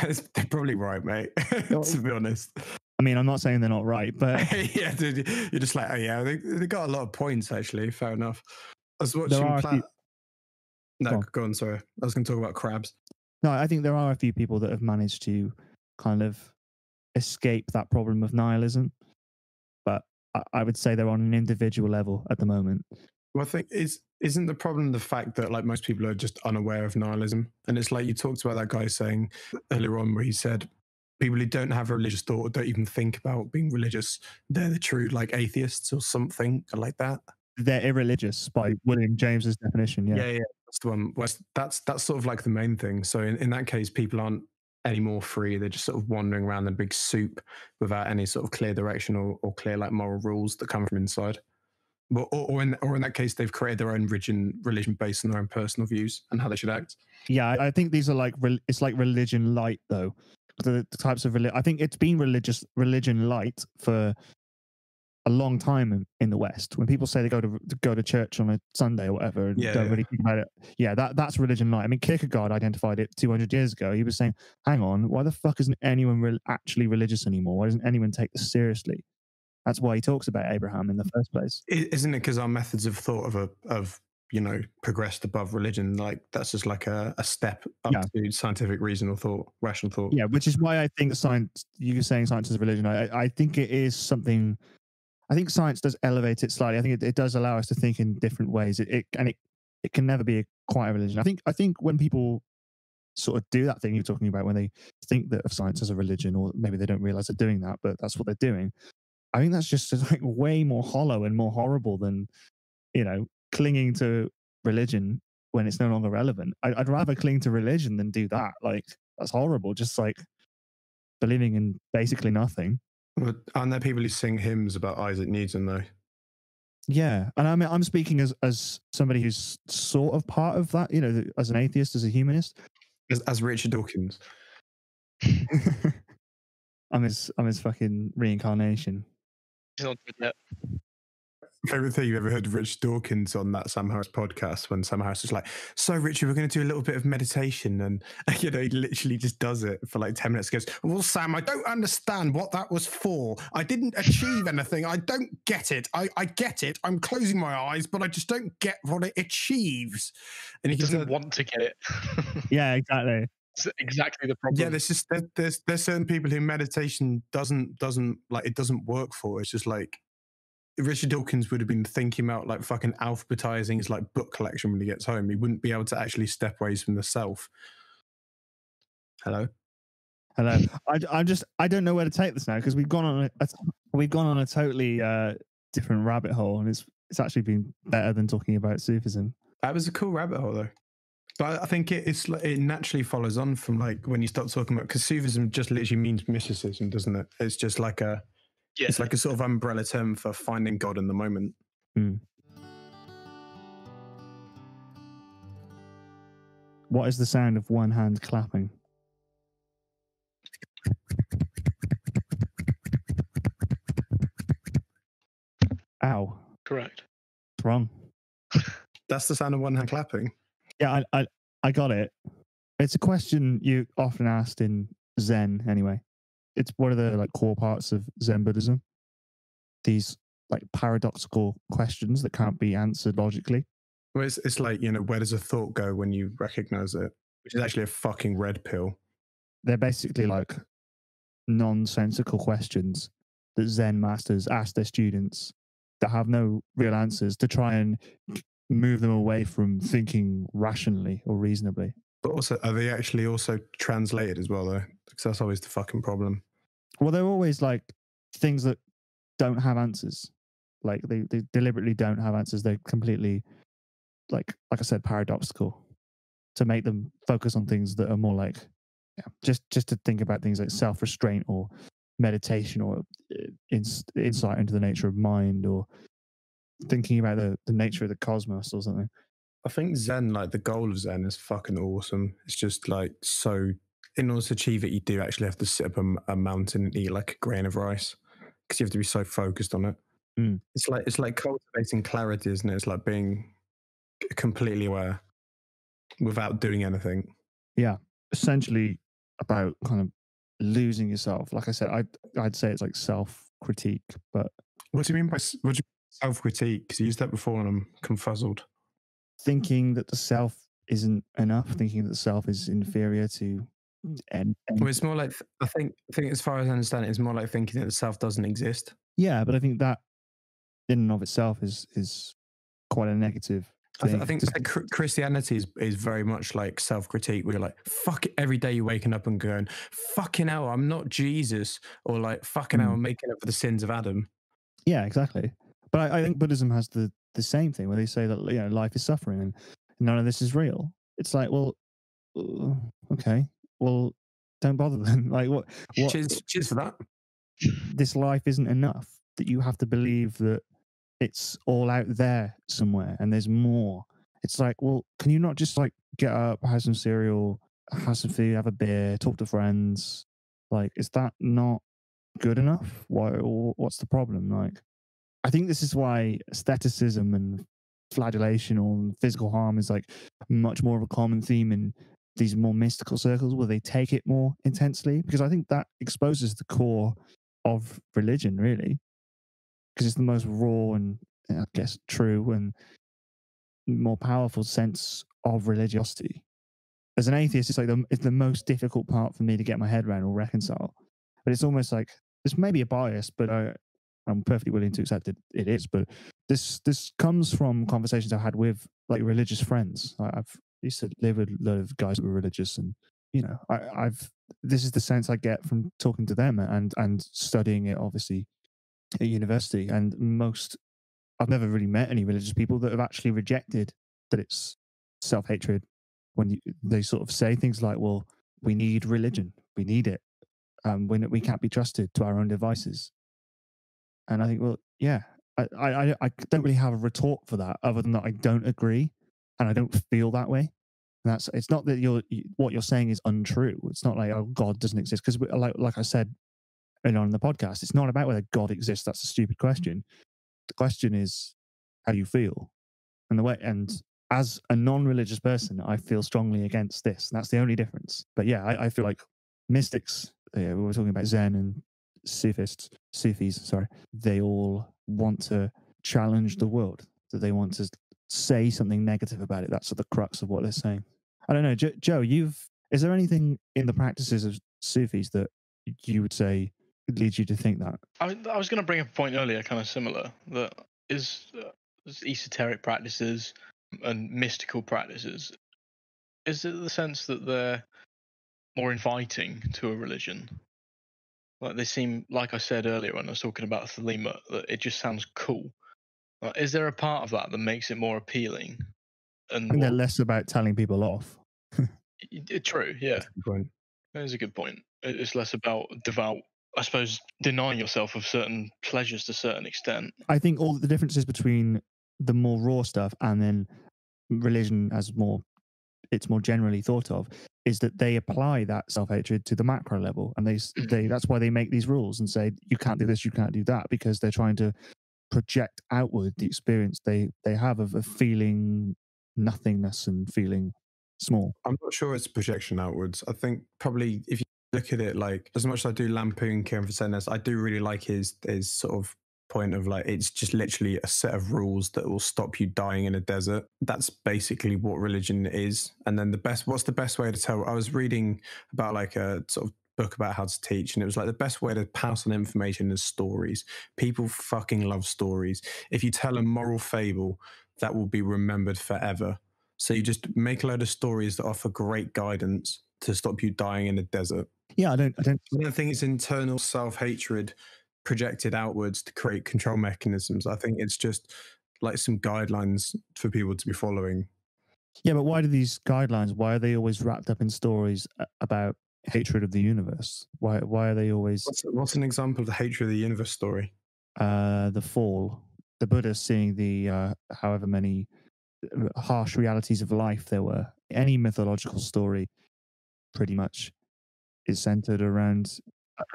They're probably right, mate. To be honest. I mean, I'm not saying they're not right, but yeah, dude, you're just like, oh yeah, they got a lot of points actually. Fair enough. I was watching. No, go on. Sorry, I was going to talk about crabs. No, I think there are a few people that have managed to kind of escape that problem of nihilism, but I would say they're on an individual level at the moment. Well, I think isn't the problem the fact that like most people are just unaware of nihilism, and it's like you talked about that guy saying earlier on where he said people who don't have a religious thought or don't even think about being religious, they're the true like atheists or something like that. They're irreligious by William James's definition. Yeah, that's the one. That's sort of like the main thing. So in that case, people aren't any more free. They're just sort of wandering around in a big soup without any sort of clear direction or clear like moral rules that come from inside. Or in that case, they've created their own religion based on their own personal views and how they should act. Yeah, I think these are like it's like religion light though. The types of I think it's been religion light for a long time in the West. When people say they go to church on a Sunday or whatever and don't really think about it, that's religion light. I mean, Kierkegaard identified it 200 years ago. He was saying, "Hang on, why the fuck isn't anyone actually religious anymore? Why doesn't anyone take this seriously?" That's why he talks about Abraham in the first place. Isn't it because our methods of thought of progressed above religion? Like that's just like a step up to scientific reason or thought, rational thought. Yeah, which is why I think science. You're saying science is a religion. I think it is something. I think science does elevate it slightly. I think it does allow us to think in different ways. It can never be quite a religion. I think when people sort of do that thing you're talking about, when they think that of science as a religion, or maybe they don't realize they're doing that, but that's what they're doing. I think that's just like way more hollow and more horrible than, clinging to religion when it's no longer relevant. I'd rather cling to religion than do that. Like, that's horrible. Just like believing in basically nothing. Well, aren't there people who sing hymns about Isaac Newton though? Yeah. And I mean, I'm speaking as somebody who's sort of part of that, as an atheist, as a humanist. As Richard Dawkins. I'm his fucking reincarnation. Favorite thing you've ever heard of Richard Dawkins on that Sam Harris podcast, when Sam Harris is like, so Richard, we're going to do a little bit of meditation, and he literally just does it for like 10 minutes. Goes, well, Sam, I don't understand what that was for. I didn't achieve anything. I don't get it. I get it. I'm closing my eyes, but I just don't get what it achieves. And he doesn't want to get it. Yeah, exactly. It's exactly the problem. Yeah, there's certain people who meditation doesn't like, it doesn't work for. It's just like, Richard Dawkins would have been thinking about like fucking alphabetizing his like book collection when he gets home. He wouldn't be able to actually step away from the self. Hello. I don't know where to take this now because we've gone on a totally different rabbit hole, and it's actually been better than talking about Sufism. That was a cool rabbit hole though. But I think it naturally follows on from like when you start talking about, because Sufism just literally means mysticism, doesn't it? It's just like it's like a sort of umbrella term for finding God in the moment. What is the sound of one hand clapping? Ow. Correct. It's wrong. That's the sound of one hand clapping. Yeah, I got it. It's a question you often asked in Zen anyway. It's one of the like core parts of Zen Buddhism. These like paradoxical questions that can't be answered logically. Well, it's like, you know, where does a thought go when you recognize it? Which is actually a fucking red pill. They're basically like nonsensical questions that Zen masters ask their students that have no real answers to try and move them away from thinking rationally or reasonably. But also, are they actually also translated as well, though? Because that's always the fucking problem. Well, they're always like things that don't have answers. Like they deliberately don't have answers. They're completely, like I said, paradoxical to make them focus on things that are more like, just to think about things like self-restraint or meditation or insight into the nature of mind or thinking about the nature of the cosmos or something. I think Zen, like the goal of Zen is fucking awesome. It's just like, so in order to achieve it, you do actually have to sit up a mountain and eat like a grain of rice because you have to be so focused on it. It's like cultivating clarity, isn't it? It's like being completely aware without doing anything. Yeah, essentially about kind of losing yourself. Like I said, I'd say it's like self-critique. But what do you mean by self-critique? Because you used that before and I'm confuzzled. Thinking that the self isn't enough, thinking that the self is inferior to well, it's more like, I think as far as I understand it, it's more like thinking that the self doesn't exist. Yeah, but I think that in and of itself is quite a negative thing. I think like Christianity is very much like self-critique, where you're like, fuck it, every day you're waking up and going, fucking hell, I'm not Jesus, or like, fucking hell, I'm making up for the sins of Adam. Yeah, exactly. But I think Buddhism has the same thing where they say that, you know, life is suffering and none of this is real. It's like, well, okay, well, don't bother then. Like, what? Cheers for that. This life isn't enough. That you have to believe that it's all out there somewhere and there's more. It's like, well, can you not just like get up, have some cereal, have some food, have a beer, talk to friends? Like, is that not good enough? What's the problem? Like, I think this is why asceticism and flagellation or physical harm is like much more of a common theme in these more mystical circles where they take it more intensely, because I think that exposes the core of religion, really, because it's the most raw and, I guess, true and more powerful sense of religiosity. As an atheist, it's like it's the most difficult part for me to get my head around or reconcile. But it's almost like, this may be a bias, but I'm perfectly willing to accept it is. But this comes from conversations I've had with like religious friends. I've used to live with a lot of guys that were religious, and you know, this is the sense I get from talking to them and studying it, obviously, at university. And I've never really met any religious people that have actually rejected that it's self-hatred when they sort of say things like, well, we need religion, we need it, we can't be trusted to our own devices. And I think, well, yeah, I don't really have a retort for that other than that I don't agree and I don't feel that way. And it's not that what you're saying is untrue. It's not like, oh, God doesn't exist, because like I said earlier on in the podcast, it's not about whether God exists. That's a stupid question. The question is how you feel, and as a non-religious person, I feel strongly against this. And that's the only difference. But yeah, I feel like mystics, we were talking about Zen and Sufis, they all want to challenge the world. That they want to say something negative about it. That's at the crux of what they're saying. I don't know, Joe, is there anything in the practices of Sufis that you would say leads you to think that? I was going to bring up a point earlier, kind of similar, that is esoteric practices and mystical practices. Is it the sense that they're more inviting to a religion? Like they seem, like I said earlier when I was talking about Thelema, that it just sounds cool. Like, is there a part of that think it more appealing? And I think they're less about telling people off. True, yeah. That's a good point. That is a good point. It's less about devout, I suppose, denying yourself of certain pleasures to a certain extent. I think all the differences between the more raw stuff and then religion as it's more generally thought of, is that they apply that self-hatred to the macro level, and that's why they make these rules and say you can't do this, you can't do that, because they're trying to project outward the experience they have of feeling nothingness and feeling small. I'm not sure it's projection outwards. I think probably if you look at it, like, as much as I do lampoon Kieran for saying this, I do really like his sort of point of like, it's just literally a set of rules that will stop you dying in a desert. That's basically what religion is. And then what's the best way to tell? I was reading about like a sort of book about how to teach, and it was like the best way to pass on information is stories. People fucking love stories. If you tell a moral fable, that will be remembered forever. So you just make a load of stories that offer great guidance to stop you dying in a desert. Yeah, I don't think it's internal self-hatred projected outwards to create control mechanisms. I think it's just like some guidelines for people to be following. Yeah, but why do these guidelines, why are they always wrapped up in stories about hatred of the universe? Why are they always... What's an example of the hatred of the universe story? The fall. The Buddha seeing the however many harsh realities of life there were. Any mythological story pretty much is centered around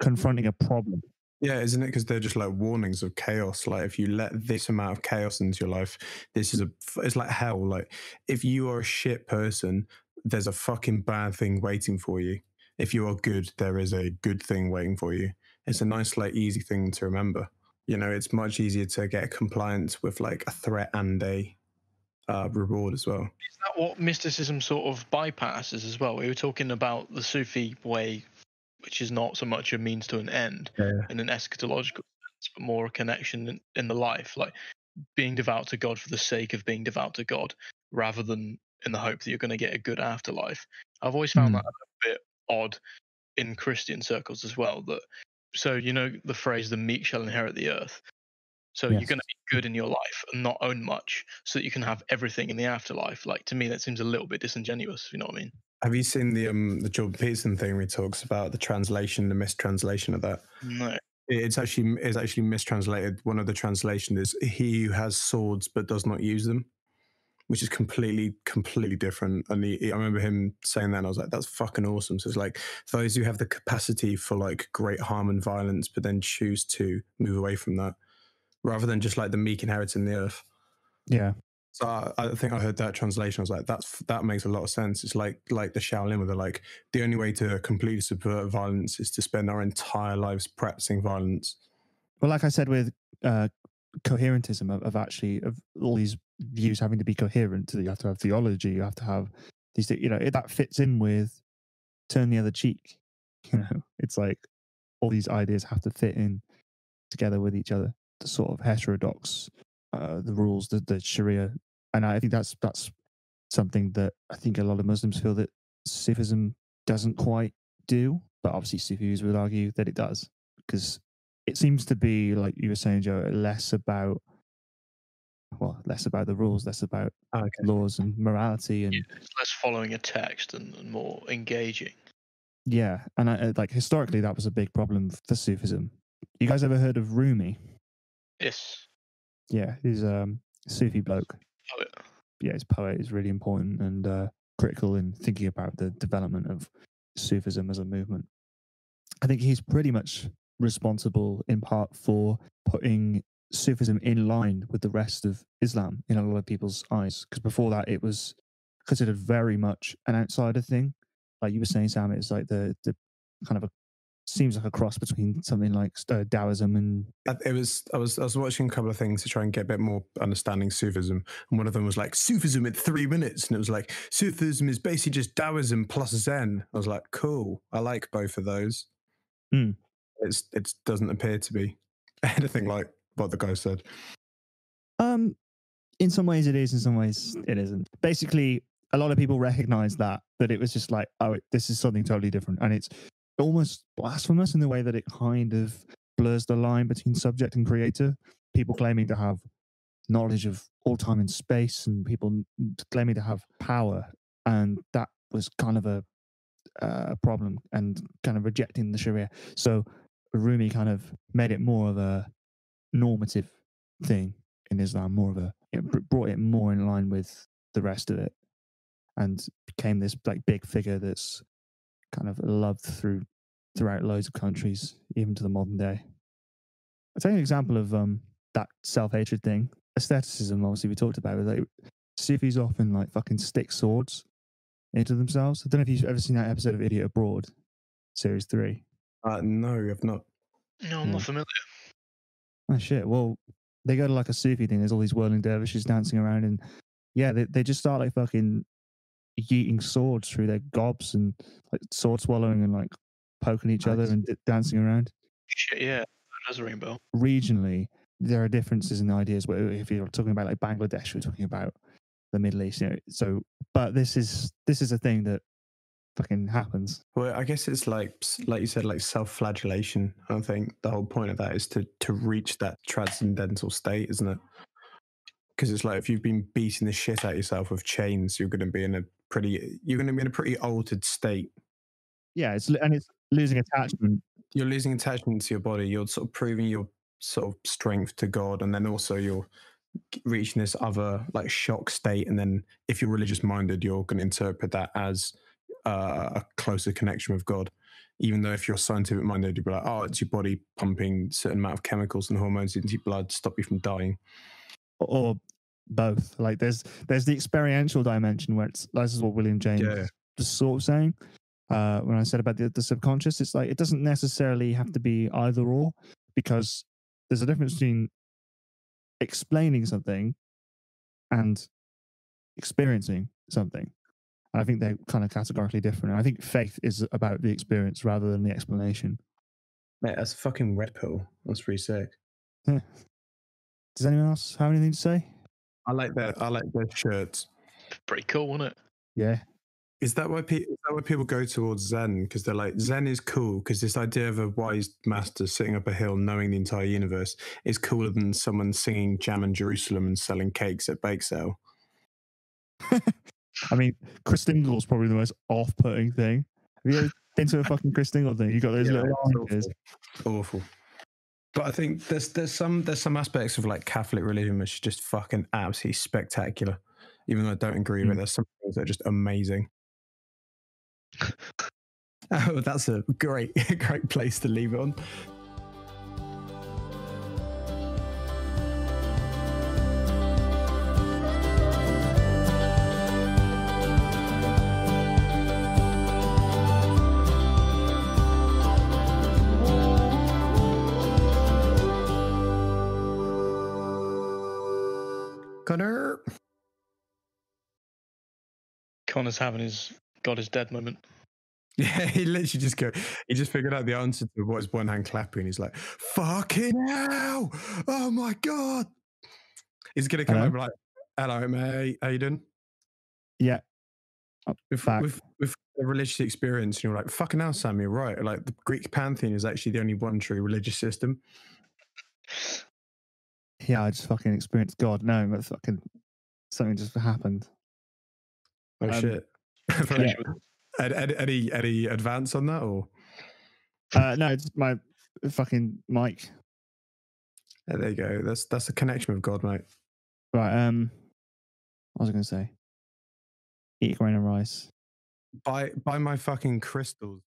confronting a problem. Yeah, isn't it? Because they're just like warnings of chaos. Like, if you let this amount of chaos into your life, it's like hell. Like, if you are a shit person, there's a fucking bad thing waiting for you. If you are good, there is a good thing waiting for you. It's a nice, like, easy thing to remember. You know, it's much easier to get compliance with like a threat and a reward as well. Is that what mysticism sort of bypasses as well? We were talking about the Sufi way, which is not so much a means to an end in an eschatological sense, but more a connection in the life, like being devout to God for the sake of being devout to God, rather than in the hope that you're going to get a good afterlife. I've always found that a bit odd in Christian circles as well. So you know the phrase, "the meek shall inherit the earth." So you're going to be good in your life and not own much, so that you can have everything in the afterlife. Like, to me, that seems a little bit disingenuous. If you know what I mean? Have you seen the Jordan Peterson thing where he talks about the translation, the mistranslation of that? No. It's actually mistranslated. One of the translations is "he who has swords but does not use them," which is completely different. And I remember him saying that, and I was like, that's fucking awesome. So it's like those who have the capacity for like great harm and violence, but then choose to move away from that, rather than just like the meek inheriting the earth. Yeah. So I think I heard that translation. I was like, that makes a lot of sense. It's like the Shaolin, where they're like, the only way to completely subvert violence is to spend our entire lives practicing violence. Well, like I said, with coherentism of all these views having to be coherent, you have to have theology, you have to have these, that fits in with turn the other cheek. It's like all these ideas have to fit in together with each other. The sort of heterodox, the rules, the Sharia, and I think that's something that I think a lot of Muslims feel that Sufism doesn't quite do, but obviously Sufis would argue that it does, because it seems to be, like you were saying, Joe, less about the rules, less about laws and morality, and it's less following a text and more engaging. Yeah, and like historically, that was a big problem for Sufism. You guys ever heard of Rumi? Yes. Yeah, he's a Sufi bloke. Poet. Yeah, his poet is really important and critical in thinking about the development of Sufism as a movement. I think he's pretty much responsible in part for putting Sufism in line with the rest of Islam in a lot of people's eyes, because before that it was considered very much an outsider thing. Like you were saying, Sam, it's like the kind of seems like a cross between something like Taoism and... I was watching a couple of things to try and get a bit more understanding Sufism, and one of them was like Sufism in 3 minutes, and it was like Sufism is basically just Taoism plus Zen. I was like, cool, I like both of those. it doesn't appear to be anything like what the guy said. In some ways it is, in some ways it isn't. Basically, a lot of people recognize that it was just like, oh, this is something totally different, and it's almost blasphemous in the way that it kind of blurs the line between subject and creator. People claiming to have knowledge of all time and space, and people claiming to have power, and that was kind of a problem, and kind of rejecting the Sharia. So Rumi kind of made it more of a normative thing in Islam, more of a, brought it more in line with the rest of it, and became this like big figure that's kind of loved throughout loads of countries, even to the modern day. I'll tell you an example of that self-hatred thing. Asceticism, obviously, we talked about it. Like, Sufis often like fucking stick swords into themselves. I don't know if you've ever seen that episode of Idiot Abroad, series 3. No, I've not. No, I'm not familiar. Oh shit! Well, they go to like a Sufi thing. There's all these whirling dervishes dancing around, and yeah, they just start like fucking yeeting swords through their gobs and like sword swallowing and like poking each other and dancing around. Shit, yeah, that does ring a bell. Regionally, there are differences in ideas. Where if you're talking about like Bangladesh, we're talking about the Middle East. So, but this is a thing that fucking happens. Well, I guess it's like you said, like self-flagellation. I think the whole point of that is to reach that transcendental state, isn't it? Because it's like if you've been beating the shit out of yourself with chains, you're going to be in a pretty altered state. Yeah, it's losing attachment. You're losing attachment to your body. You're sort of proving your sort of strength to God, and then also you're reaching this other like shock state. And then if you're religious minded, you're going to interpret that as a closer connection with God. Even though if you're scientific minded, you'll be like, oh, it's your body pumping a certain amount of chemicals and hormones into your blood to stop you from dying. Or both. Like there's the experiential dimension where this is what William James was sort of saying when I said about the subconscious. It's like it doesn't necessarily have to be either or, because there's a difference between explaining something and experiencing something. And I think they're kind of categorically different. And I think faith is about the experience rather than the explanation. Mate, that's fucking red pill. That's pretty sick. Yeah. Does anyone else have anything to say? I like that. I like their shirts. Pretty cool, wasn't it? Yeah. Is that why people go towards Zen? Because they're like, Zen is cool because this idea of a wise master sitting up a hill knowing the entire universe is cooler than someone singing Jam in Jerusalem and selling cakes at bake sale. I mean, Chris Dingle's probably the most off-putting thing. Have you ever been to a fucking Chris Dingle thing? You got those little oranges. Awful. But I think there's some aspects of like Catholic religion which is just fucking absolutely spectacular. Even though I don't agree with it, there's some things that are just amazing. Oh, that's a great place to leave it on. Connor's having his God is dead moment. Yeah, he literally he just figured out the answer to what is one hand clapping. He's like, fucking hell! Oh my God! He's going to come over like, hello, mate. How you doing? Yeah. With a religious experience, and you're like, fucking hell, Sam, you're right. Like, the Greek pantheon is actually the only one true religious system. Yeah, I just fucking experienced God. No, but fucking something just happened. Oh, shit. Yeah. Any advance on that, or? No, it's my fucking mic. Yeah, there you go. That's a connection with God, mate. Right. What was I going to say? Eat a grain of rice. Buy my fucking crystals.